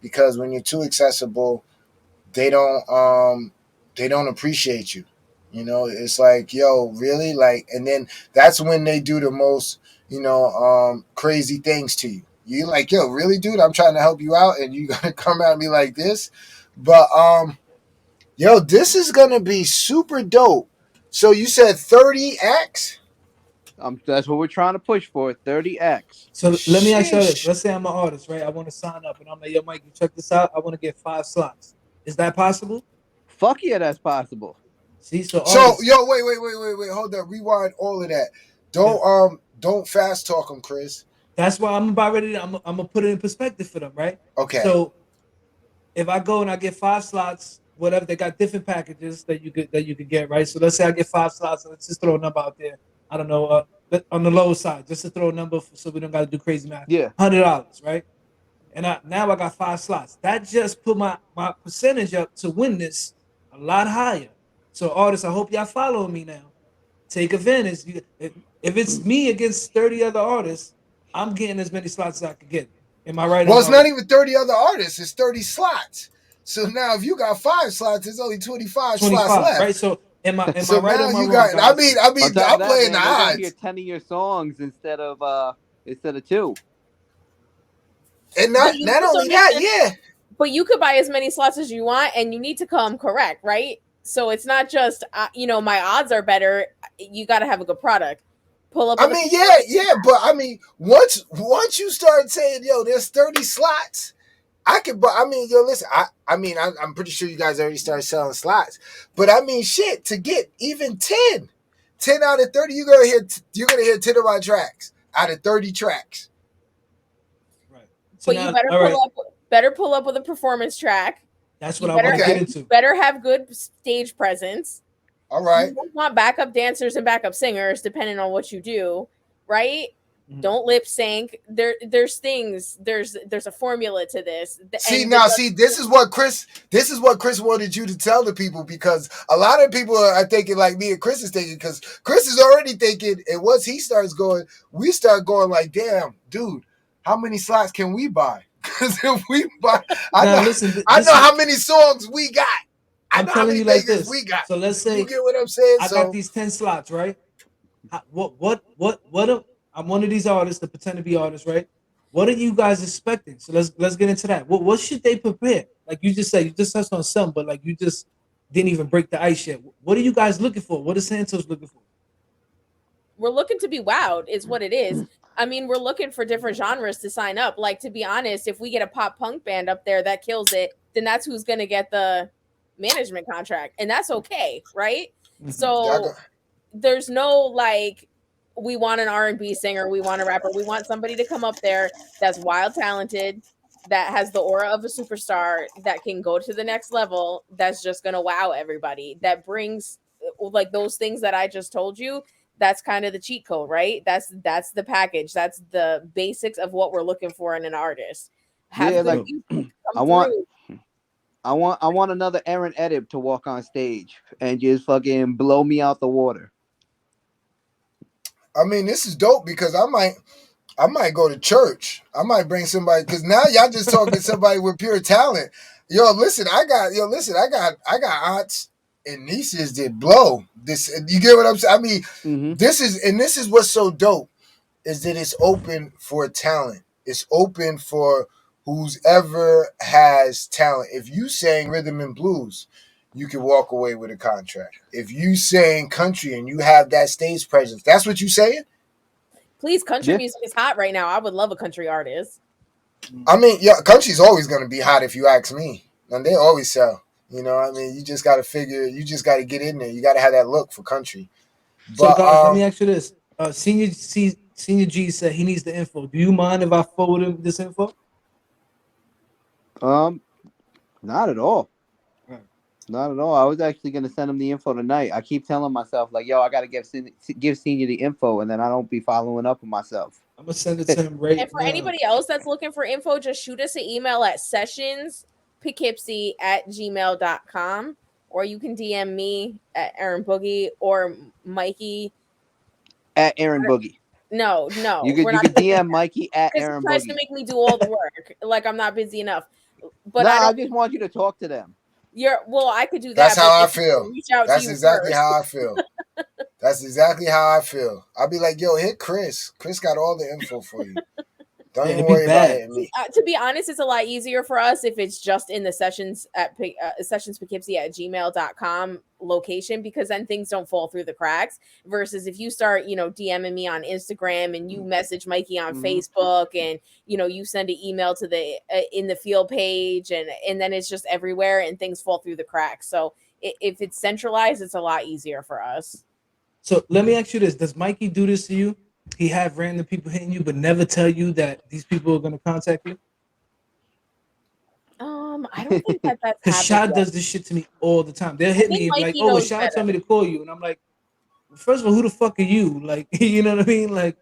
because when you're too accessible, they don't um they don't appreciate you. You know, it's like, yo, really? Like, and then that's when they do the most, crazy things to you. You like, yo, really, dude? I'm trying to help you out, and you gonna come at me like this? But yo, this is gonna be super dope. So you said 30 acts? That's what we're trying to push for. 30X. So let me ask you this. Sheesh. Let's say I'm an artist, right? I want to sign up and I'm like, yo, Mike, you check this out. I want to get 5 slots. Is that possible? Fuck yeah, that's possible. See, so So artists, yo, wait, hold up, rewind all of that. yeah. Don't fast talk them, Chris. That's why I'm about ready to, I'm gonna put it in perspective for them, right? Okay. So if I go and I get 5 slots, whatever, they got different packages that you could get, right? So let's say I get 5 slots, let's just throw a number out there. I don't know, on the low side, just to throw a number so we don't got to do crazy math. Yeah. $100, right? And now I got 5 slots. That just put my percentage up to win this a lot higher. So artists, I hope y'all following me now. Take advantage. If it's me against 30 other artists, I'm getting as many slots as I could get. Am I right or Well, am it's I not wrong? even 30 other artists. It's 30 slots. So now if you got 5 slots, there's only 25 slots 25, right? left. So am I So right or now am I you wrong, got, I guys? mean, I On mean, top of I'm that, playing the man, they're gonna hear odds. 10 of your songs instead of two. And But not you not also only need that, to, yeah. but you could buy as many slots as you want, and you need to come correct, right? So it's not just my odds are better. You got to have a good product. Pull up I with a mean, yeah, performance. but I mean, once you start saying, yo, there's 30 slots, I could, but I mean, yo, listen, I'm pretty sure you guys already started selling slots, but I mean, shit, to get even 10 out of 30, you're gonna hear 10 of my tracks out of 30 tracks. Right. So But you now, all right, better pull up with a performance track. that's what You I want better to get Okay, into. better have good stage presence. all You right. won't want backup dancers and backup singers depending on what you do, right? Mhm. Don't lip sync. There's things. There's a formula to this, See and the now, see this is what Chris wanted you to tell the people because a lot of people are thinking like me and Chris is thinking because Chris is already thinking, and once he starts going, we start going like, damn, dude, how many slots can we buy? Because if we buy, I Now know, listen, I know this is how many songs we got. I I'm know how telling many you like bangers this. we got. So let's You say get what I'm saying? I got So these 10 slots, right? I'm one of these artists, the pretend to be artists, right? What are you guys expecting? So let's get into that. What should they prepare? Like you just said, you just touched on some, but like you just didn't even break the ice yet. What are you guys looking for? What is Santos looking for? we're looking to be wowed is what it is. I mean, we're looking for different genres to sign up. Like, to be honest, if we get a pop punk band up there that kills it, then that's who's going to get the management contract, and that's okay, right? Mhm. y'all go. So there's no like, we want an R&B singer, we want a rapper, we want somebody to come up there that's wild talented, that has the aura of a superstar, that can go to the next level, that's just gonna wow everybody, that brings like those things that I just told you. That's kind of the cheat code, right? That's the package. That's the basics of what we're looking for in an artist. Have Yeah, good like So music I come want through. I want another Aaron Edip to walk on stage and just fucking blow me out the water. I mean, this is dope because I might go to church. I might bring somebody because now y'all just talking to somebody with pure talent. Yo, listen, I got aunts and nieces that blow. This, you get what I'm saying? I mean, Mm-hmm. this is what's so dope is that it's open for talent. It's open for who's ever has talent. If you sang rhythm and blues, you can walk away with a contract. If you sing country and you have that stage presence, that's what you saying? Please, country Yeah. music is hot right now. I would love a country artist. I mean, yeah, country's always going to be hot if you ask me. And they always sell. You know, I mean, you just got to figure, you just got to get in there. You got to have that look for country. so But guys, let me ask you this. Senior G said he needs the info. Do you mind if I forward him this info? Um, not at all. Right. Not at all. I was actually gonna send him the info tonight. I keep telling myself like, yo, I gotta give Senior the info, and then I don't be following up with myself. I'm gonna send it to him right And for now. anybody else that's looking for info, just shoot us an email at sessionspoughkeepsie@gmail.com, or you can DM me at Aaron Boogie or Mikey. At Aaron Boogie. No, You we're could not doing DM Mikey at because he Aaron tries to Boogie. make me do all the work. Like I'm not busy enough. But I Nah, I don't. just want you to talk to them. I could do that's that, but how they I have to feel. reach out to That's you exactly first. how I feel. That's exactly how I feel. I'll be like, yo, hit Chris. Chris got all the info for you. Don't Yeah, even it'd be worry about bad. hitting me. To be honest, it's a lot easier for us if it's just in the sessions at sessionspoughkeepsie@gmail.com location, because then things don't fall through the cracks. Versus if you start, DMing me on Instagram and you message Mikey on Mm-hmm. Facebook, and you send an email to the in the field page, and then it's just everywhere and things fall through the cracks. So if it's centralized, it's a lot easier for us. So let me ask you this: does Mikey do this to you? He have random people hitting you, but never tell you that these people are gonna contact you. I don't think that that's Cause happened Shad yet. does this shit to me all the time. They'll I hit think me and be like, Mikey "Oh, well, knows Shad better. told me to call you," and I'm like, first of all, who the fuck are you? Like, you know what I mean? Like,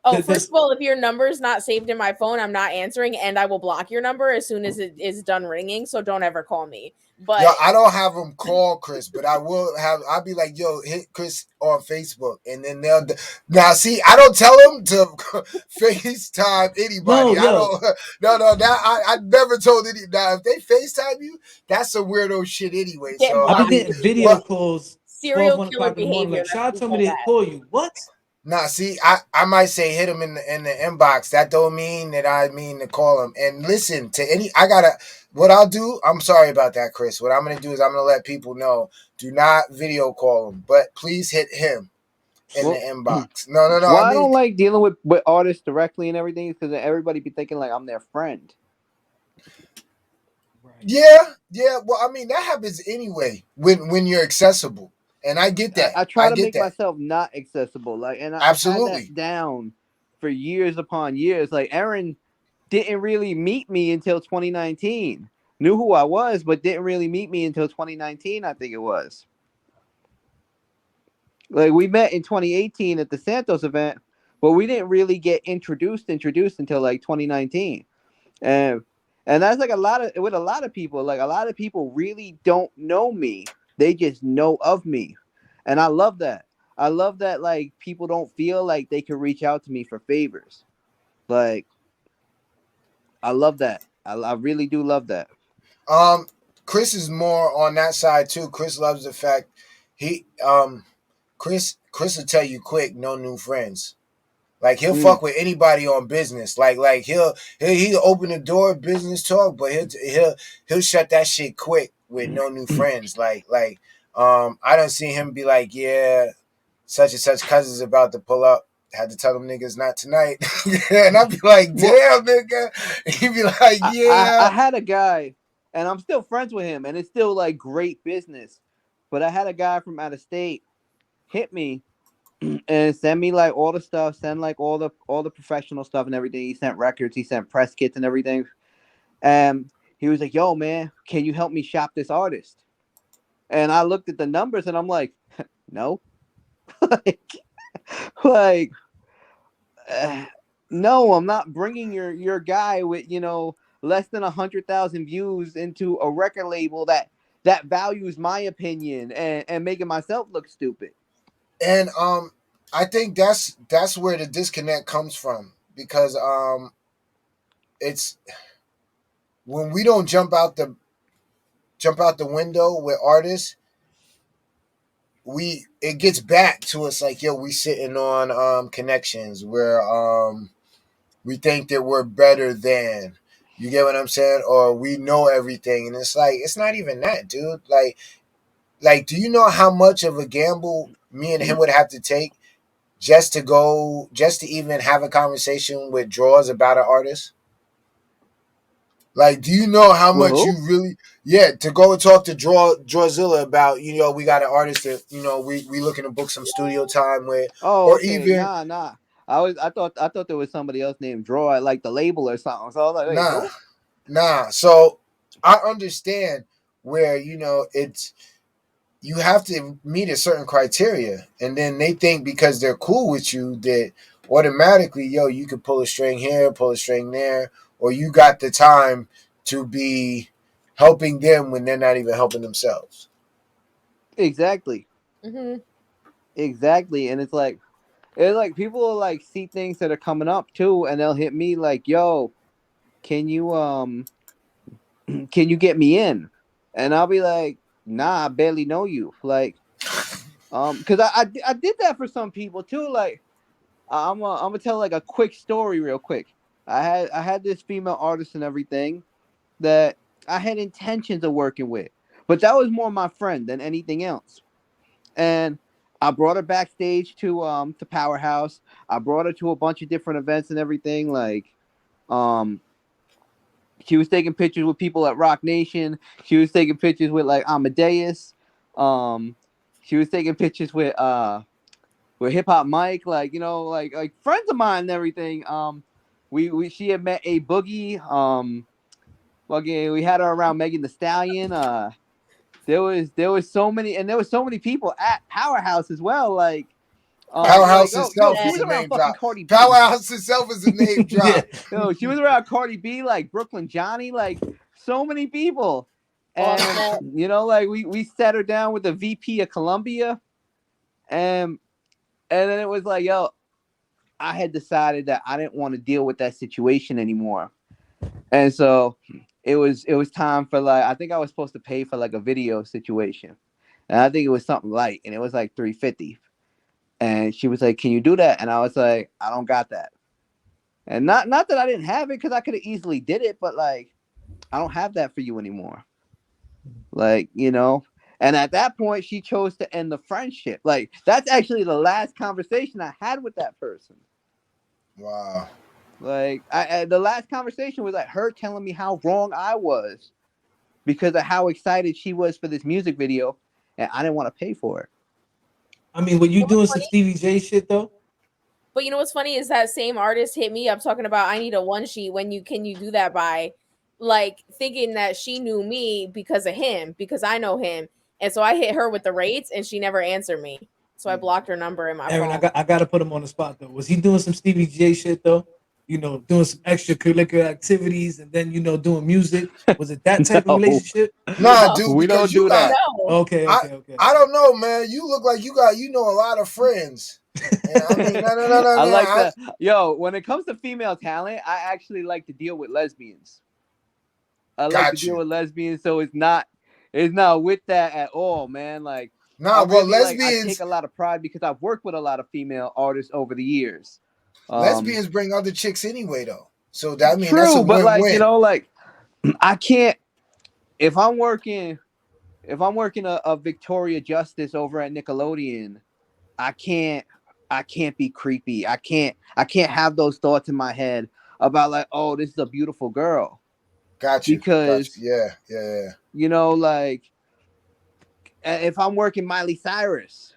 Oh, first that's of all, if your number's not saved in my phone, I'm not answering, and I will block your number as soon as it is done ringing. So don't ever call me. Yo, But I don't have them call Chris, but I will have. I'll be like, yo, hit Chris on Facebook, and then they'll. Now, see, I don't tell them to FaceTime no, anybody. I yo, don't. No. That I never told any. Now, if they FaceTime you, that's some weirdo shit anyway. getting So I be I mean, blocked getting is video but calls 12, serial 1 killer o'clock in the morning. behavior. Like, That's what Shad we told me call to that. call you. What? nah, see, I might say hit him in the inbox. That don't mean that I mean to call him. And listen to any. I gotta. What I'll do. I'm sorry about that, Chris. What I'm gonna do is I'm gonna let people know. Do not video call him, but please hit him in the Well, inbox. No. well, I I mean, don't like dealing with artists directly and everything because everybody be thinking like I'm their friend. Right. yeah. Well, I mean that happens anyway when you're accessible, and I get that. I try I to get make that. myself not accessible. Like, and I had that Absolutely. down for years upon years. Like, Aaron didn't really meet me until 2019. Knew who I was, but didn't really meet me until 2019, I think it was. Like, we met in 2018 at the Santos event, but we didn't really get introduced until like 2019. And that's like a lot of with a lot of people, like a lot of people really don't know me. They just know of me. And I love that. I love that like people don't feel like they can reach out to me for favors. Like, I love that. I really do love that. Um, Chris is more on that side too. Chris loves the fact he Chris will tell you quick, no new friends. Like he'll Mm. fuck with anybody on business. Like he'll open the door business talk, but he'll shut that shit quick with no new friends. I don't see him be like, yeah, such and such cousin's about to pull up. Had to tell them niggas not tonight. And I'd be like, Well, damn nigga. He'd be like, I yeah. had a guy, and I'm still friends with him, and it's still like great business. But I had a guy from out of state hit me and send me like all the stuff, send like all the professional stuff and everything. He sent records, he sent press kits and everything. And he was like, "Yo, man, can you help me shop this artist?" And I looked at the numbers and I'm like, "No, like, like uh, no, I'm not bringing your guy with less than 100,000 views into a record label that values my opinion and making myself look stupid." And I think that's where the disconnect comes from because it's when we don't jump out the window with artists, we it gets back to us like, yo, we sitting on connections where we think that we're better than, you get what I'm saying, or we know everything, and it's like it's not even that, dude. Like do you know how much of a gamble me and him would have to take just to even have a conversation with draws about an artist? Like, do you know how With much who? you really, yeah, to go and talk to Drawzilla about, we got an artist that, we looking to book some studio time with, Oh, or okay. even, Nah. I thought there was somebody else named Draw at like the label or something. So I was like, wait, nah, who? nah. So I understand where, it's, you have to meet a certain criteria, and then they think because they're cool with you that automatically, yo, you could pull a string here, pull a string there, or you got the time to be helping them when they're not even helping themselves. Exactly. Hmm. Exactly. And it's like people will like see things that are coming up too, and they'll hit me like, "Yo, can you can you get me in?" And I'll be like, "Nah, I barely know you." Like, because I did that for some people too. Like, I'm gonna tell like a quick story real quick. I had this female artist and everything that I had intentions of working with, but that was more my friend than anything else. And I brought her backstage to Powerhouse. I brought her to a bunch of different events and everything. Like, um, she was taking pictures with people at Rock Nation. She was taking pictures with like Amadeus. Um, she was taking pictures with Hip Hop Mike, like like friends of mine and everything. We she had met a Boogie. Fucking, we had her around Megan the Stallion. There was so many, and there was so many people at Powerhouse as well. Like Powerhouse yo, itself she is was a around name fucking drop. Cardi B. Powerhouse itself is a name Yeah. drop. Yo, she was around Cardi B, like Brooklyn Johnny, like so many people. And Offset. like we sat her down with the VP of Columbia, and then it was like, yo, I had decided that I didn't want to deal with that situation anymore. And so it was time for, like, I think I was supposed to pay for like a video situation. And I think it was something light, and it was like 350. And she was like, "Can you do that?" And I was like, "I don't got that." And not that I didn't have it, because I could have easily did it, but like, I don't have that for you anymore. Like, And at that point, she chose to end the friendship. Like, that's actually the last conversation I had with that person. Wow. Like, the last conversation was like her telling me how wrong I was because of how excited she was for this music video, and I didn't want to pay for it. I mean, when you What's doing some funny? Stevie J shit though, But you know what's funny is that same artist hit me up talking about I need a one sheet. When you can you do that by, like, thinking that she knew me because of him, because I know him. And so I hit her with the rates and she never answered me. So I blocked her number in my Aaron, phone. I gotta put him on the spot though. Was he doing some Stevie J shit though? Doing some extracurricular activities and then doing music. Was it that type of No, relationship? Nah, No. dude, we because don't you do got, that. No. Okay, I okay, okay. I don't know, man. You look like you know a lot of friends. And I mean, no, no, no, no, I no. like that. Yo, when it comes to female talent, I actually like to deal with lesbians. I like to Got deal you. with lesbians, so it's not with that at all, man. Like, I Nah, well, really I take a lot of pride because I've worked with a lot of female artists over the years. Um, lesbians bring other chicks anyway, though. So that, I mean, that's a true, but like, win-win. like, I can't if I'm working a Victoria Justice over at Nickelodeon, I can't be creepy. I can't have those thoughts in my head about like, oh, this is a beautiful girl. Got you. Got Because, you. Yeah, yeah, yeah. like, if I'm working Miley Cyrus,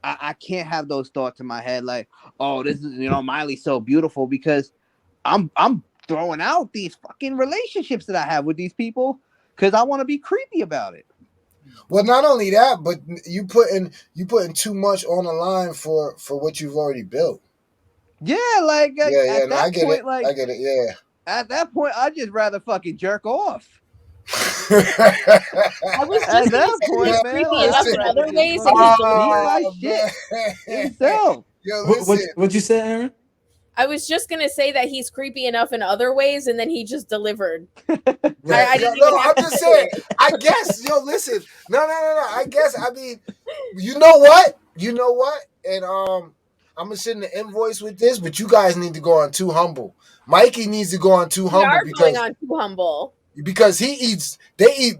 I can't have those thoughts in my head like, oh, this is Miley's so beautiful, because I'm throwing out these fucking relationships that I have with these people because I want to be creepy about it. Well, not only that, but you putting too much on the line for what you've already built. Yeah, like Yeah, at no, I that get it. point, like I get it. Yeah. at that point, I'd just rather fucking jerk off. I was At just gonna that say point, he's man, creepy like enough I'd in rather other just ways that fucking he's keep delivered. my Oh shit man. himself. Yo, What listen. what you said, Aaron? I was just gonna say that he's creepy enough in other ways, and then he just delivered. Right. I Yo, didn't no, even have I'm to just say saying. it. I guess. Yo, listen. No. I guess. I mean, you know what? And I'm gonna send the invoice with this, but you guys need to go on Too Humble. Mikey needs to go on Too We Humble are going on Too Humble. because they eat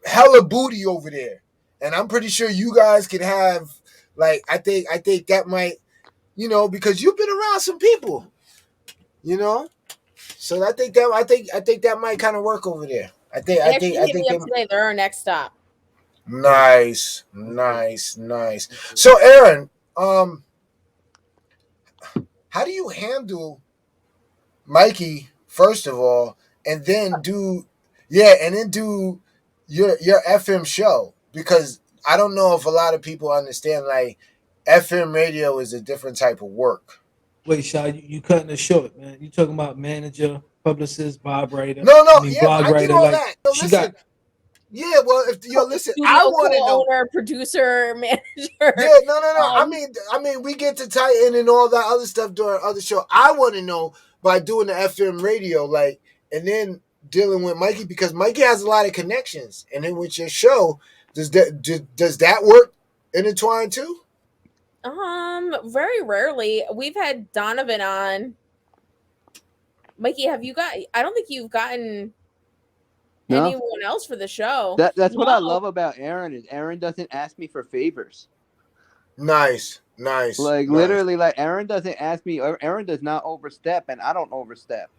hella booty over there, and I'm pretty sure you guys can have like I think that might because you've been around some people, you know. So I think that might kind of work over there. I think They I think actually I hit me think up they, today. They're our next stop. nice. So Aaron, how do you handle Mikey first of all, and then do your FM show? Because I don't know if a lot of people understand like FM radio is a different type of work. Wait, Shy, you cutting it short, man. You talking about manager, publicist, vibe writer, No, I no, mean yeah, blog I get writer. all Like that. Yo, she listen, got yeah, well, if listen, I Studio want to know. co-owner, producer, manager. Yeah, no. Um, I mean, we get to Titan and all that other stuff during other show. I want to know by doing the FM radio, like, and then dealing with Mikey because Mikey has a lot of connections, and then with your show, does that work intertwined too? very rarely. We've had Donovan on. Mikey, have you got? I don't think you've gotten No, anyone else for the show. that's what I No. love about Aaron is Aaron doesn't ask me for favors. Nice. Like literally, like Aaron doesn't ask me. Aaron does not overstep, and I don't overstep.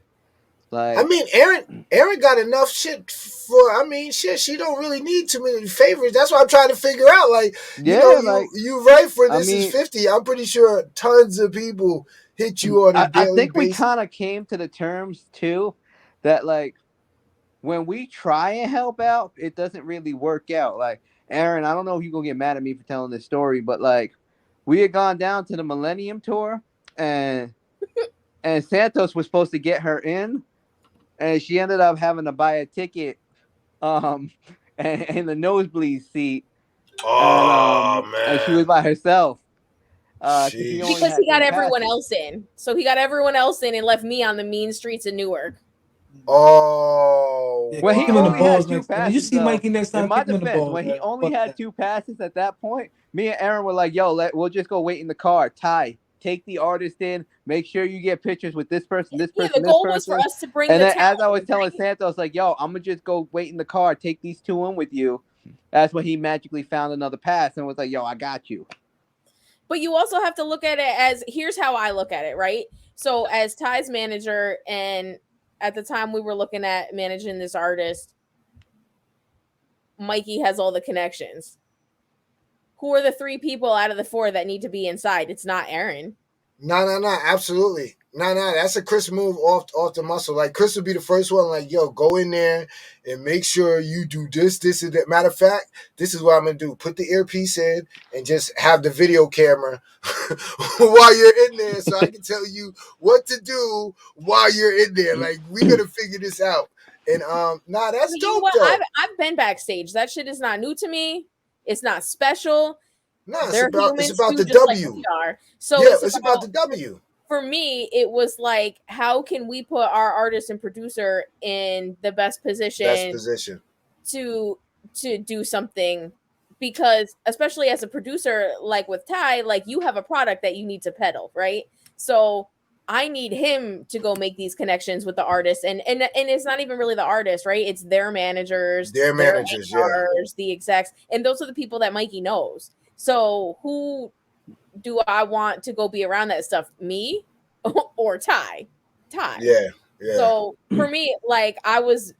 I Like mean, Aaron got enough shit for. I mean, shit. She don't really need too many favors. That's what I'm trying to figure out. Like, yeah, you right for I this is mean, 50. I'm pretty sure tons of people hit you on a I daily think we basis. kind of came to the terms too that like when we try and help out, it doesn't really work out. Like Aaron, I don't know if you're gonna get mad at me for telling this story, but like we had gone down to the Millennium Tour and Santos was supposed to get her in, and she ended up having to buy a ticket, um, and in the nosebleed seat, Oh and she was man, by herself, because we only sheesh. Because had he got three everyone passes. else in. So he got everyone else in and left me on the mean streets of Newark. Oh yeah, When kick he him in the only wow. had balls two next time. When you passes, see though, Mikey next in time, my kick him in the defense, balls, when he man. only Fuck had that. two passes at that point, me and Aaron were like, "Yo, we'll just go wait in the car. Ty, take the artist in. Make sure you get pictures with this person, this Yeah, the person, this goal was for person." us to bring And the then, talent. as I was telling Right? Santos, like, "Yo, I'm gonna just go wait in the car. Take these two in with you." That's when he magically found another pass and was like, "Yo, I got you." But you also have to look at it as here's how I look at it, right? So as Ty's manager, and at the time we were looking at managing this artist, Mikey has all the connections. Who are the three people out of the four that need to be inside? It's not Aaron. No, absolutely. No, that's a Chris move off the muscle. Like Chris would be the first one, like, yo, go in there and make sure you do this, and that. Matter of fact, this is what I'm gonna do. Put the earpiece in and just have the video camera while you're in there so I can tell you what to do while you're in there. Like, we gotta figure this out. And that's You know dope what? though. I've been backstage. That shit is not new to me. It's not special. No, They're it's humans about too, the just like we W. are. So Yeah, it's it's about about the W. for me, it was like, how can we put our artist and producer in the best Best position position. to do something? Because especially as a producer, like with Ty, like you have a product that you need to peddle, right? So I need him to go make these connections with the artist, and it's not even really the artist, right? It's their managers, Their their managers, yeah. HRs, the execs, and those are the people that Mikey knows. So who do I want to go be around that stuff? Me or Ty? Ty. Yeah. So for me, like I was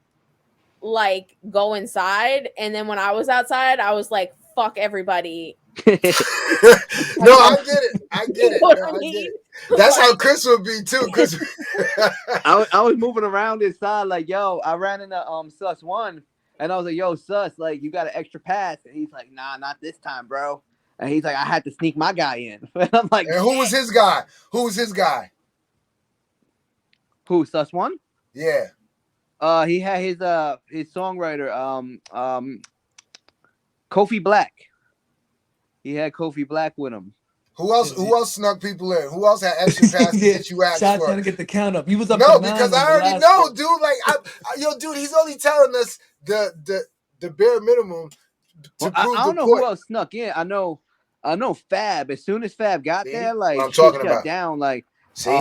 like go inside, and then when I was outside, I was like, fuck everybody. No, I get it. I get it. You know No, what I I get mean? it. That's how Like, Chris would be too. Chris. I was moving around inside like, yo, I ran into Sus One, and I was like, yo, Sus, like, you got an extra pass, and he's like, nah, not this time, bro. And he's like, I had to sneak my guy in. And I'm like, And who was his guy? Who was his guy? who, Sus One? Yeah. He had his songwriter, Kofi Black. He had Kofi Black with him. Who else? Who else snuck people in? Who else had extra passes Yeah, that you asked Shot for? trying to get the count up. He was up No, to 9 because on I the already last know, one. dude. Like, yo, dude, he's only telling us the bare minimum to Well, prove I the don't know point. who else snuck in. I know Fab. As soon as Fab got See there, what like I'm shit talking shut about? down. Like, See,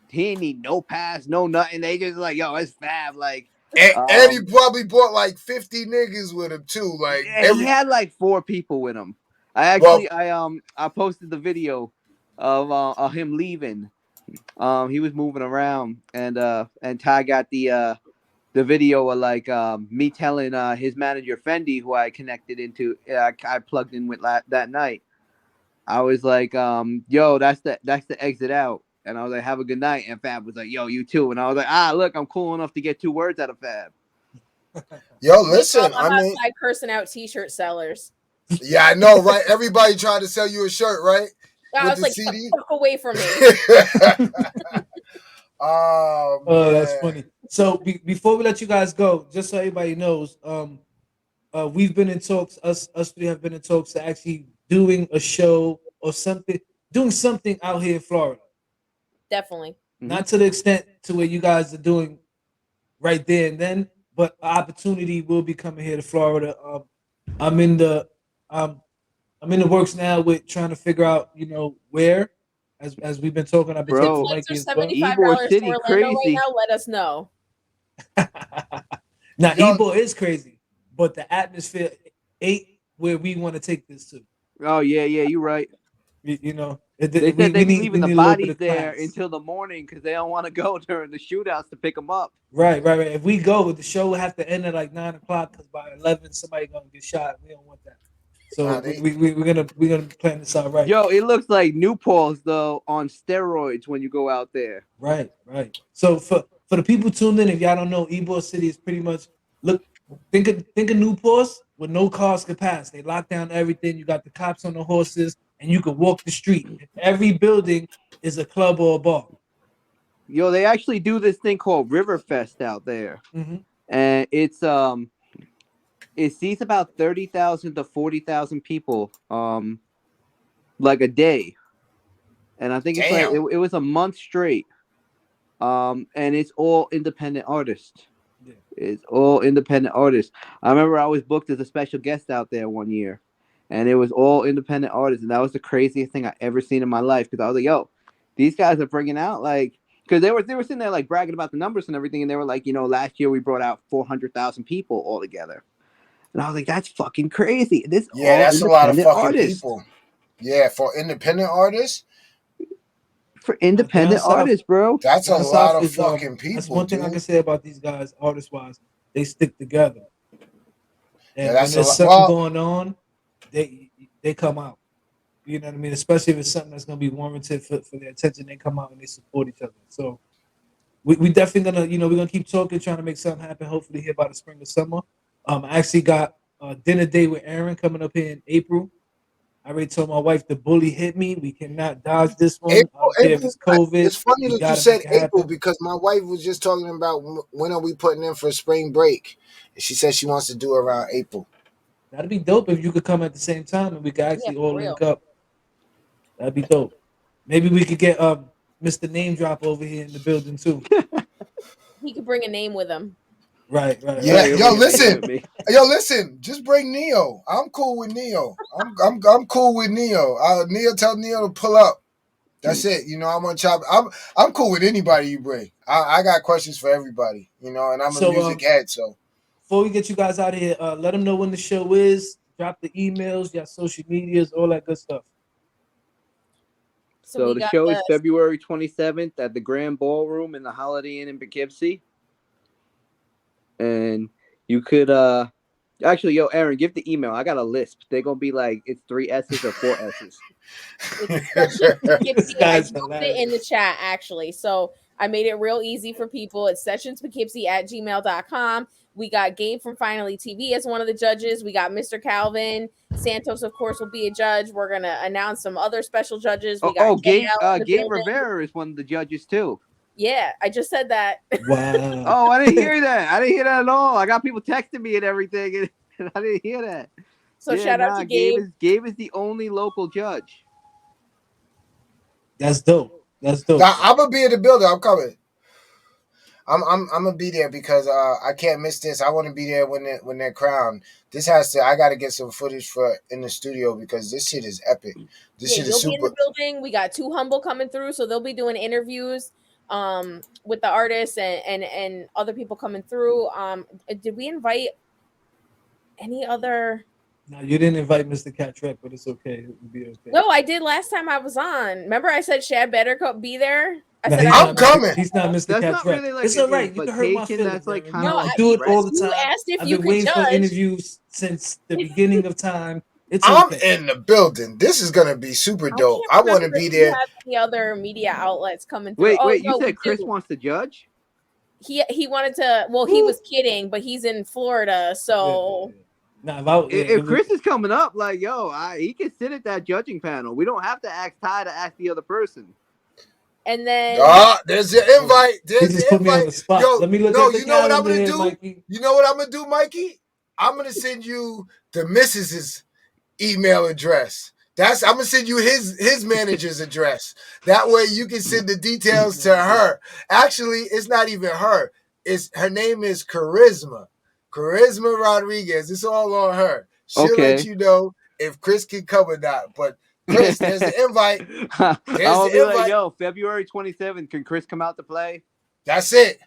he didn't need no pass, no nothing. They just like, yo, it's Fab. Like, and he probably brought like 50 niggas with him too. Like yeah, he had like 4 people with him. I posted the video of him leaving. He was moving around, and Ty got the video of like me telling his manager Fendi, who I connected into, I plugged in with that night. I was like, yo, that's the exit out, and I was like, have a good night. And Fab was like, yo, you too. And I was like, look, I'm cool enough to get 2 words out of Fab. Yo, listen, I'm I mean, outside cursing out T-shirt sellers. yeah, I know, right? Everybody tried to sell you a shirt, right? I With was the like, CD. fuck away from me. Oh, Oh, that's man. funny. So before we let you guys go, just so everybody knows, we've been in talks. Us three have been in talks to actually doing a show or something, doing something out here in Florida. Definitely. Not to the extent to where you guys are doing right there and then, but opportunity will be coming here to Florida. I'm in the I'm in the works now with trying to figure out, where, as we've been talking. I've been talking to Bro, Flights Mikey are as well. Ybor $75 to City Orlando right crazy. now. Let us know. Now, Yo- Ebo is crazy, but the atmosphere ain't where we want to take this to. Oh yeah, you're right. We They said they be need leaving the a little bit bodies of there class. until the morning because they don't want to go during the shootouts to pick them up. Right. If we go, the show will have to end at like 9 o'clock because by 11 somebody gonna get shot. We don't want that. So Nah, they- we're gonna plan this out right. Yo, it looks like Newport's though on steroids when you go out there. Right. So for the people tuned in, if y'all don't know, Ybor City is pretty much think of Newport where no cars can pass. They lock down everything. You got the cops on the horses, and you can walk the street. And every building is a club or a bar. Yo, they actually do this thing called Riverfest out there, Mm-hmm. and it seats about 30,000 to 40,000 people, like a day, and I think it's like Damn. it was a month straight, and it's all independent artists. Yeah. It's all independent artists. I remember I was booked as a special guest out there one year, and it was all independent artists, and that was the craziest thing I ever seen in my life. Because I was like, "Yo, these guys are bringing out like," because they were sitting there like bragging about the numbers and everything, and they were like, last year we brought out 400,000 people all together, and I was like, "That's fucking crazy." This is Yeah, all that's a lot of independent fucking artists. people. Yeah, for independent artists, For independent Down south- artists, bro. that's a Down lot south of is, fucking that's people, one thing I dude. can say about these guys, artist wise. They stick together, Yeah, and when that's a there's lot. something Well, going on, they come out. You know what I mean? Especially if it's something that's going to be warranted for their attention, they come out and they support each other. So we definitely gonna, we're gonna keep talking, trying to make something happen. Hopefully here by the spring or summer. I actually got a dinner date with Aaron coming up here in April. I already told my wife the bully hit me. We cannot dodge this one. I April, don't care if April. it's COVID. It's funny We that you gotta said make it April happen. because my wife was just talking about when are we putting in for spring break, and she said she wants to do around April. That'd be dope if you could come at the same time and we could actually Yeah, all for link real. up. That'd be dope. Maybe we could get Mr. Name Drop over here in the building too. He could bring a name with him. Right. Yeah, Yo, yo, bring a name with me. listen. Just bring Neo. I'm cool with Neo. I'm cool with Neo. Tell Neo to pull up. That's it. I want to chop. I'm cool with anybody you bring. I got questions for everybody. And I'm a So music head. So before we get you guys out of here, let them know when the show is. Drop the emails, your social medias, all that good stuff. So we the got show is the February 27th at the Grand Ballroom in the Holiday Inn in Poughkeepsie. And you could Actually, yo, Aaron, give the email. I got a lisp. They're gonna be like, it's 3 S's or 4 S's. It's Sessions This Poughkeepsie. I guy's dropped it in the hilarious. chat actually. So I made it real easy for people. It's sessionspoughkeepsie@gmail.com. We got Gabe from Finally TV as one of the judges. We got Mr. Calvin. Santos, of course, will be a judge. We're gonna announce some other special judges. We got KL in the Gabe building. Rivera is one of the judges too. Yeah, I just said that. Wow. Oh, I didn't hear that. I didn't hear that at all. I got people texting me and everything, and I didn't hear that. So shout out to Gabe. Gabe is the only local judge. That's dope. That's dope. I'm gonna be in the building. I'm coming. I'm gonna be there because I can't miss this. I want to be there when they're crowned. This has to. I got to get some footage for in the studio because this shit is epic. This shit is you'll be in super. the building. We got Too Humble coming through, so they'll be doing interviews with the artists and other people coming through. Did we invite any other? No, you didn't invite Mr. Cat Trek, but it's okay. It will be okay. No, I did last time I was on. Remember, I said Shad better be there. I said I'm coming. He's not Mr. That's Cat not Trek. really like It's all right. You can hurt my invitation, feelings. that's like man. kinda You like do it all the you time. asked if I've you been could waiting for judge. interviews since the beginning of time. It's I'm okay. in the building. This is gonna be super dope. I can't want to remember be if there. we have any other media outlets coming through? Wait, you no, we said Chris do. wants to judge? He wanted to. Well, he was kidding, but he's in Florida, so. Yeah. Nah, if Chris is coming up, like, yo, he can sit at that judging panel. We don't have to ask Ty to ask the other person. And then there's your invite. There's just the put me on invite. the spot. Yo, Let me look no, at the you know what I'm calendar gonna here, do? Mikey. You know what I'm gonna do, Mikey? I'm gonna send you the missus's email address. I'm gonna send you his manager's address. That way you can send the details to her. Actually, it's not even her. Her name is Charisma. Charisma Rodriguez. It's all on her. She'll let you know if Chris can come or not. But Chris, there's the invite. I'll be like, yo, February 27th, can Chris come out to play? That's it.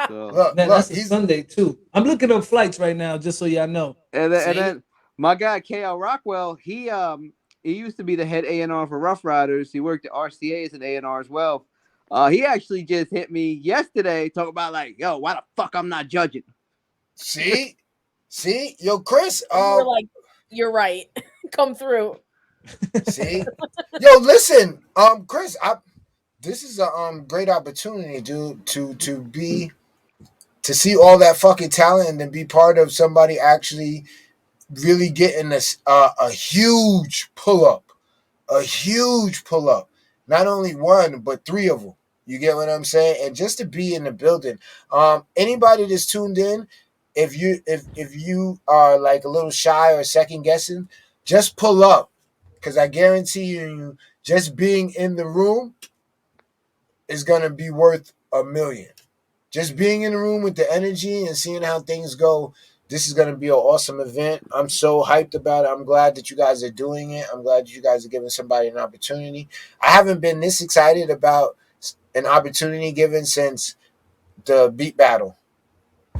So, look, that's a Sunday too. I'm looking up flights right now, just so y'all know. And then my guy KL Rockwell, he used to be the head A&R for Rough Riders. He worked at RCA as an A&R as well. He actually just hit me yesterday talking about like, yo, why the fuck I'm not judging? See, yo, Chris. We're like, you're right. Come through. See, yo, listen, Chris, this is a great opportunity, dude, to see all that fucking talent and then be part of somebody actually really getting a huge pull up, not only one but three of them. You get what I'm saying? And just to be in the building, anybody that's tuned in, if you are like a little shy or second guessing, just pull up, because I guarantee you, just being in the room is gonna be worth $1 million. Just being in the room with the energy and seeing how things go, this is going to be an awesome event. I'm so hyped about it. I'm glad that you guys are doing it. I'm glad that you guys are giving somebody an opportunity. I haven't been this excited about an opportunity given since the beat battle.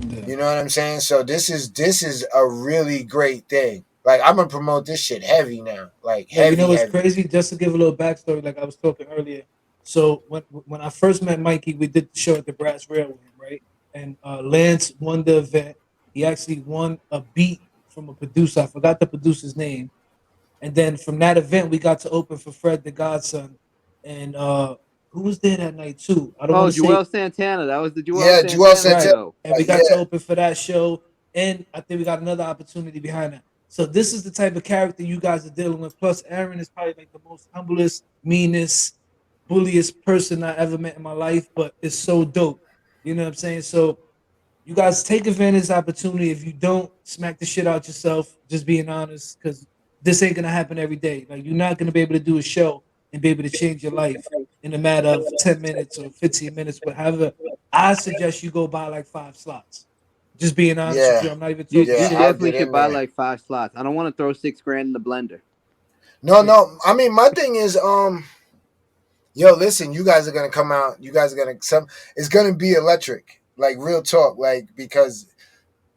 Yeah. You know what I'm saying? So this is a really great thing. Like, I'm gonna promote this shit heavy now. Like, heavy. You know what's crazy? Just to give a little backstory, like I was talking earlier. So when I first met Mikey, we did the show at the Brass Rail with him, right? And Lance won the event. He actually won a beat from a producer. I forgot the producer's name. And then from that event, we got to open for Fred the Godson. And who was there that night too? I don't want to Joel Santana. That was the Joel Santana show. And we got to open for that show. And I think we got another opportunity behind that. So this is the type of character you guys are dealing with. Plus, Aaron is probably like the most humblest, meanest, bulliest person I ever met in my life, but it's so dope. You know what I'm saying? So you guys take advantage of this opportunity. If you don't, smack the shit out yourself, just being honest, because this ain't gonna happen every day. Like, you're not gonna be able to do a show and be able to change your life in a matter of 10 minutes or 15 minutes. But however, I suggest you go buy like 5 slots. Just being honest with you, I'm not even talking. You definitely should buy like 5 slots. I don't want to throw $6,000 in the blender. No. I mean, my thing is, yo, listen, you guys are gonna come out. You guys are gonna it's gonna be electric, like real talk, like, because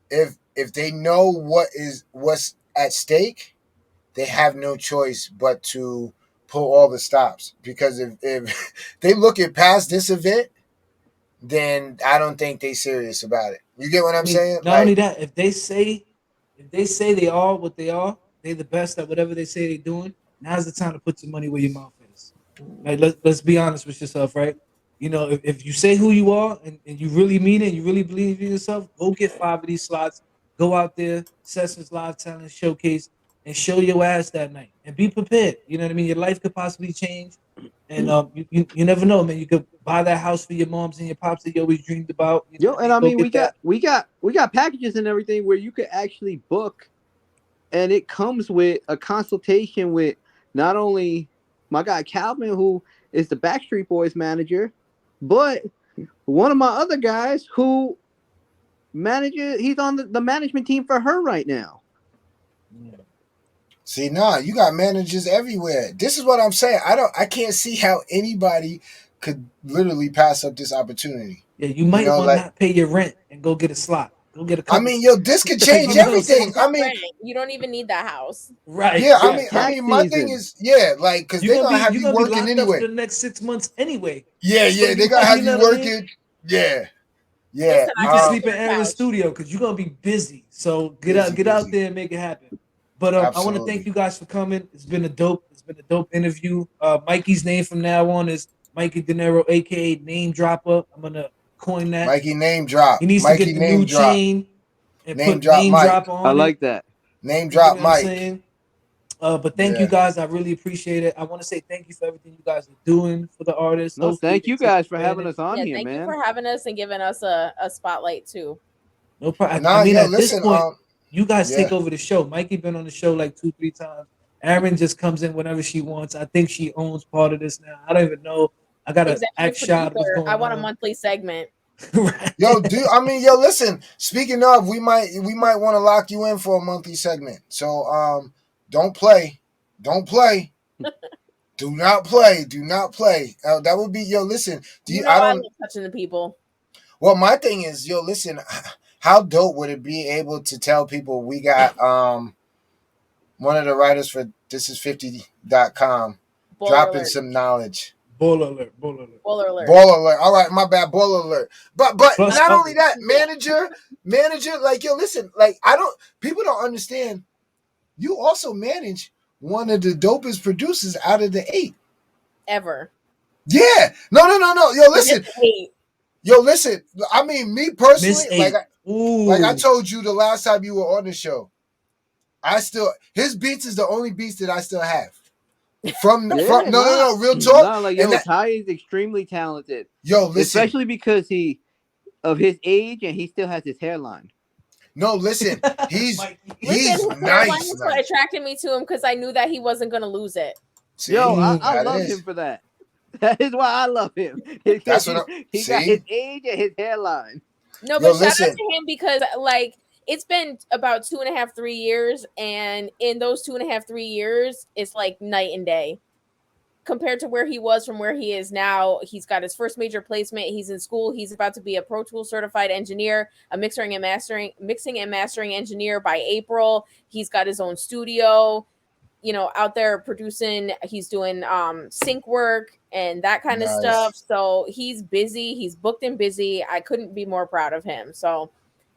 if they know what's at stake, they have no choice but to pull all the stops. Because if they look at past this event, then I don't think they serious about it. You get what I I'm mean, saying? not only Like, that, if they say they are what they are, they the best at whatever they say they're doing. Now's the time to put your money where your mouth is. Like let's be honest with yourself, right? You know, if you say who you are and you really mean it, you really believe in yourself, go get 5 of these slots, go out there, Sessions Live Talent Showcase, and show your ass that night. And be prepared. You know what I mean? Your life could possibly change. And you never know, man. You could buy that house for your moms and your pops that you always dreamed about. You know Yo, what I and mean? I Go mean, get that. we got packages and everything where you could actually book, and it comes with a consultation with not only my guy Calvin, who is the Backstreet Boys manager, but one of my other guys who manages. He's on the management team for her right now. see, nah, you got managers everywhere. This is what I'm saying. I can't see how anybody could literally pass up this opportunity. Yeah, you You might know, want to like, not pay your rent and go get a slot. Go get a I couple mean, yo, this slots could because change you know everything. Just I for mean, rent. You don't even need that house. right, yeah, Yo, I tax mean, my thing season. is, yeah, like, because you're they're gonna gonna be have you're you gonna be working locked up for anyway. the next 6 months anyway. Yeah, So yeah, they gotta you have know you what I mean. working. Yeah, yeah. Listen, You I can got sleep you in on the Aaron's couch. studio because you're gonna be busy. So Busy, get out busy. there and make it happen. But I want to thank Absolutely. you guys for coming. It's been a dope interview. Mikey's name from now on is Mikey De Niro, aka Name Dropper. I'm gonna coin that. Mikey name drop. He needs to Mikey get the new name drop. chain and Name put drop Name Mike. Dropper I on it. like that. Name You get drop what I'm Mike. saying? But thank you Yeah. guys. I really appreciate it. I want to say thank you for everything you guys are doing for the artists. No, Hopefully thank they you take guys for having advantage. us on Yeah, here, thank you man. for having us and giving us a spotlight too. No problem. I Nah, mean, yo, at this listen, point, you guys take yeah. over the show. Mikey been on the show like 2, 3 times. Aaron just comes in whenever she wants. I think she owns part of this now. I don't even know. I gotta Executive act shot what's producer, I going want a on. monthly segment. Right. Yo, I mean, yo, listen. Speaking of, we might want to lock you in for a monthly segment. So, don't play, don't play, do not play, do not play. That would be, yo. Listen, do You you? know I I don't. love touching the people. Well, my thing is, yo, listen. How dope would it be able to tell people we got one of the writers for thisis50.com Baller dropping alert. some knowledge. Ball alert. Ball alert. Baller alert. Ball alert. All right, my bad. Ball alert. But Plus not only that, others. manager, like, yo, listen, like, people don't understand. You also manage one of the dopest producers out of the 8. Ever. Yeah. No. Just 8. Yo, listen. I mean, me Miss personally, 8. like I Ooh. told you the last time you were on the show, his beats is the only beats that I still have. From Yeah, no, real talk. nah, like And yo, that, Ty is extremely talented, yo, listen. especially because he of his age and he still has his hairline. No, listen. He's Mikey. Listen, he's his hairline nice. was what attracted me to him because I knew that he wasn't gonna lose it. See, Yo, I that love is. him for that. That is why I love him. That's what He got his see. age and his hairline. No, Yo, but shout out listen. to him because like it's been about 2.5, 3 years, and in those 2.5, 3 years, it's like night and day compared to where he was from where he is now. He's got his first major placement. He's in school. He's about to be a Pro Tools certified engineer, a mixing and mastering engineer by April. He's got his own studio, out there producing. He's doing sync work and that kind of stuff. Nice. So he's busy. He's booked and busy. I couldn't be more proud of him. So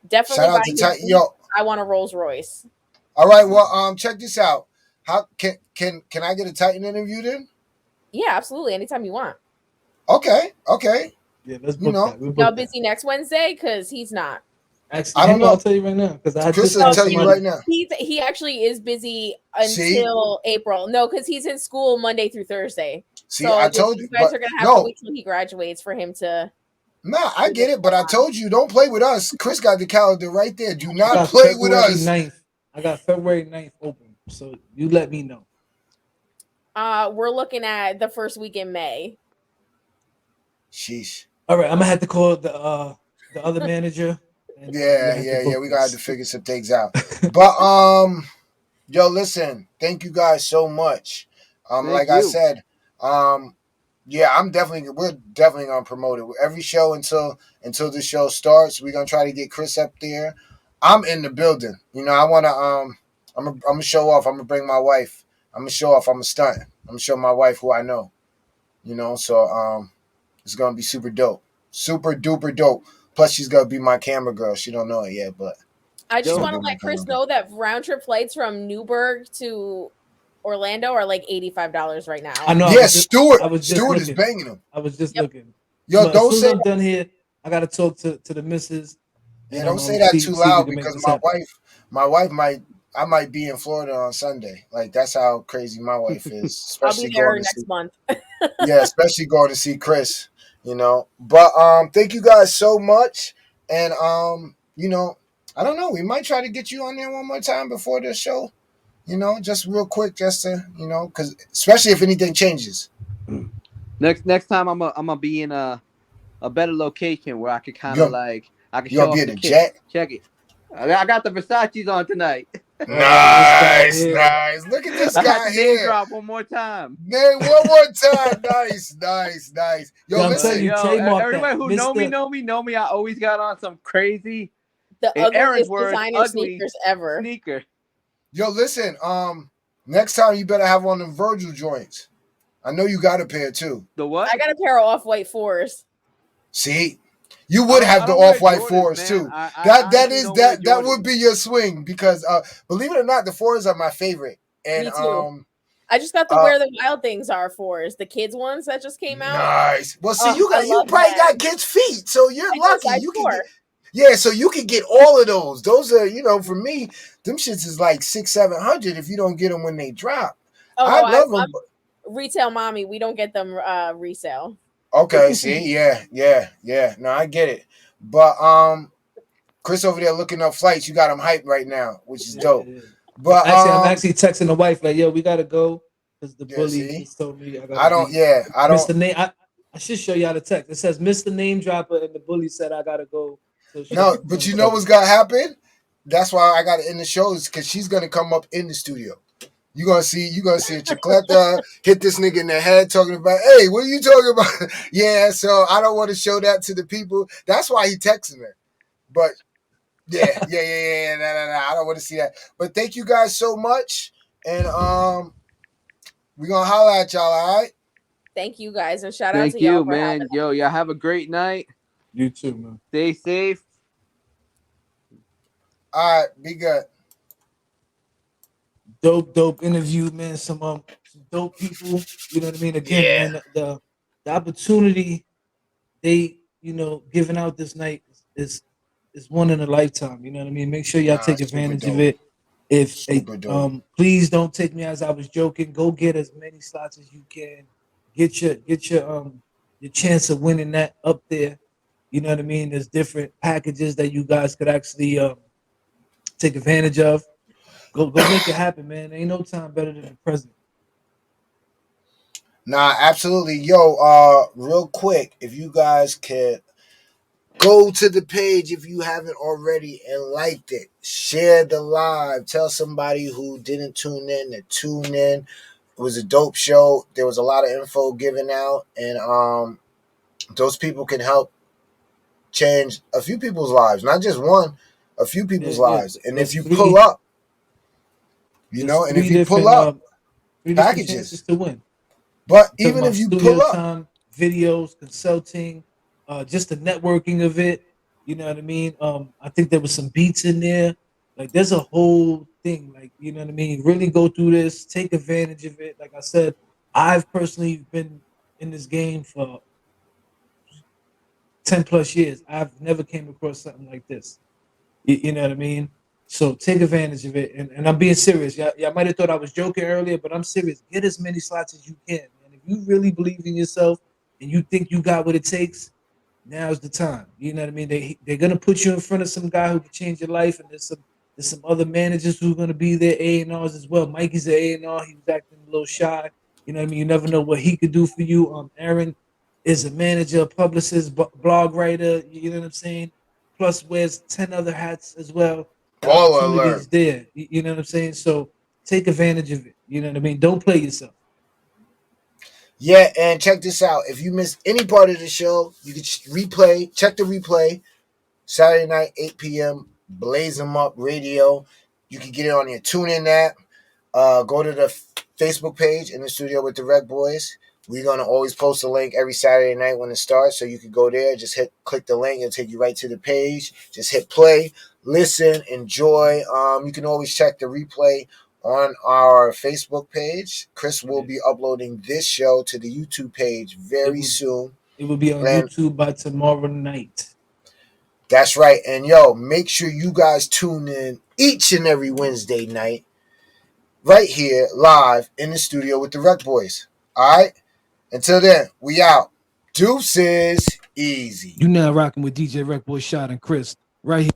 definitely Shout buy out to his Ty. beats. Yo, I want a Rolls Royce. all right. Well, check this out. How can I get a Titan interview then? Yeah, absolutely. Anytime you want. Okay. Yeah, let's You book know, that. We'll Y'all book that. busy next Wednesday? Because he's not. Actually, I don't I'll know. tell you right now because I Chris just will had tell you somebody. right now. He actually is busy See? until April. No, because he's in school Monday through Thursday. See, So I told you you, guys but are gonna have to no, wait till he graduates for him to. nah, I get it, but I told you, don't play with us. Chris got the calendar right there. Do I not got play with February us. 9th. I got February 9th open. So you let me know. We're looking at the first week in May. Sheesh. All right, I'm gonna have to call the other manager. And, we'll have to book We gotta have to this. figure some things out. But yo, listen, thank you guys so much. Thank Like I you. said, yeah, we're definitely gonna promote it. Every show until the show starts, we're gonna try to get Chris up there. I'm in the building. I wanna I'm gonna show off. I'm gonna bring my wife. I'm gonna show off. I'm gonna stunt. I'm gonna show my wife who I know. So it's gonna be super dope. Super duper dope. Plus, she's gonna be my camera girl. She don't know it yet, but I she's just Yo, gonna want be to my let Chris camera girl. know that round trip flights from Newburgh to Orlando are like $85 right I now. know. Yeah, I was just Stewart is looking. banging them. I was just Yep. looking. Yo, As don't soon as say I'm done here, I gotta talk to the missus Yeah, and don't say that see too see if we loud can make because this happen. my wife might, I might be in Florida on Sunday. Like that's how crazy my wife is, I'll be especially there going to see. next month. Yeah, especially going to see Chris. But thank you guys so much, and I don't know, we might try to get you on there one more time before the show. Just real quick, just to because especially if anything changes. next time I'm gonna be in a better location where I could kind You of gonna, like I can you gonna show be off in the the kit. jet? Check it. I got the Versace's on tonight. Oh, this guy Nice, here. nice. Look at this I had guy to name here. drop one more time. Name one more time. Nice, nice, nice. Yo, Yeah, I'm telling listen. you, Yo, trademark everybody that, who Mister. know me. I always got on some crazy, The in Aaron's ugliest words, designer ugly sneakers ever. sneaker. Yo, listen. Next time you better have on the Virgil joints. I know you got a pair too. The what? I got a pair of off-white fours. See, you would I have the don't wear off-white Jordans, fours man. too. I That honestly is don't wear that would Jordans. be your swing because believe it or not, the fours are my favorite. And Me too. I just got the uh Where the Wild Things Are fours, the kids ones that just came out. nice. Well, see, Oh, I you love probably got them. kids' feet, so you're I do lucky. size You can get 4. Yeah, so you can get all of those. Those are, for me, them shits is like 600-700 if you don't get them when they drop. Oh I no, love I'm them. retail mommy. We don't get them resale. Okay, see, yeah. No, I get it. But Chris over there looking up flights. You got him hyped right now, which is Yeah, dope. yeah. But I'm actually texting the wife like, "Yo, we gotta go," because the yeah, bully see, just told me I gotta I don't. be. Yeah, I don't. Mr. Name. I should show y'all the text. It says Mr. Name Dropper, and the bully said I gotta go to show No, on but you know 27. what's gonna happen? That's why I got to end the shows because she's gonna come up in the studio. You gonna see a Chicleta hit this nigga in the head talking about, hey, what are you talking about? Yeah, so I don't want to show that to the people. That's why he texting her. But yeah. No. I don't want to see that. But thank you guys so much. And we're gonna holler at y'all, all right? Thank you guys, and shout out Thank to y'all you, for having man. Yo, y'all have a great night. You too, man. Stay safe. All right, be good. Dope interview, man. Some dope people. You know what I mean? Again, Yeah. man, the opportunity they giving out this night is one in a lifetime. You know what I mean? Make sure y'all Nah, take it's super advantage of dope. it. If Super dope. please don't take me as I was joking. Go get as many slots as you can. Get your chance of winning that up there. You know what I mean? There's different packages that you guys could actually take advantage of. Go make it happen, man. Ain't no time better than the present. Nah, absolutely. Yo, real quick, if you guys could go to the page if you haven't already and liked it. Share the live. Tell somebody who didn't tune in to tune in. It was a dope show. There was a lot of info given out, and those people can help change a few people's lives, not just one, a few people's Yeah. lives. And if There's you pull three. up, There's and if three you pull different up three different chances packages, to win. but I'm talking even if about you studio pull up, time, videos, consulting, just the networking of it. You know what I mean? I think there was some beats in there. Like there's a whole thing. Like, you know what I mean? Really go through this, take advantage of it. Like I said, I've personally been in this game for 10 plus years. I've never came across something like this. You know what I mean? So take advantage of it. And I'm being serious. Y'all might have thought I was joking earlier, but I'm serious. Get as many slots as you can. And if you really believe in yourself and you think you got what it takes, now's the time. You know what I mean? They're gonna put you in front of some guy who can change your life, and there's some other managers who are gonna be there, A&Rs as well. Mikey's an A&R. He was acting a little shy. You know what I mean? You never know what he could do for you. Aaron is a manager, a publicist, blog writer. You know what I'm saying? Plus wears 10 other hats as well. The baller opportunity alert. is there. You know what I'm saying? So take advantage of it. You know what I mean? Don't play yourself. Yeah, and check this out. If you missed any part of the show, you can replay. Check the replay. Saturday night, 8 p.m. Blaze 'em Up Radio. You can get it on your TuneIn app. Go to the Facebook page in the studio with the RecBoys. We're gonna always post a link every Saturday night when it starts, so you can go there. Just click the link, it'll take you right to the page. Just hit play, listen, enjoy. You can always check the replay on our Facebook page. Chris will be uploading this show to the YouTube page very soon. It will be on And YouTube by tomorrow night. that's right. And yo, make sure you guys tune in each and every Wednesday night, right here, live in the studio with the RecBoys. All right. Until then, we out. Deuces, easy. You now rocking with DJ RecBoy Shot and Chris right here.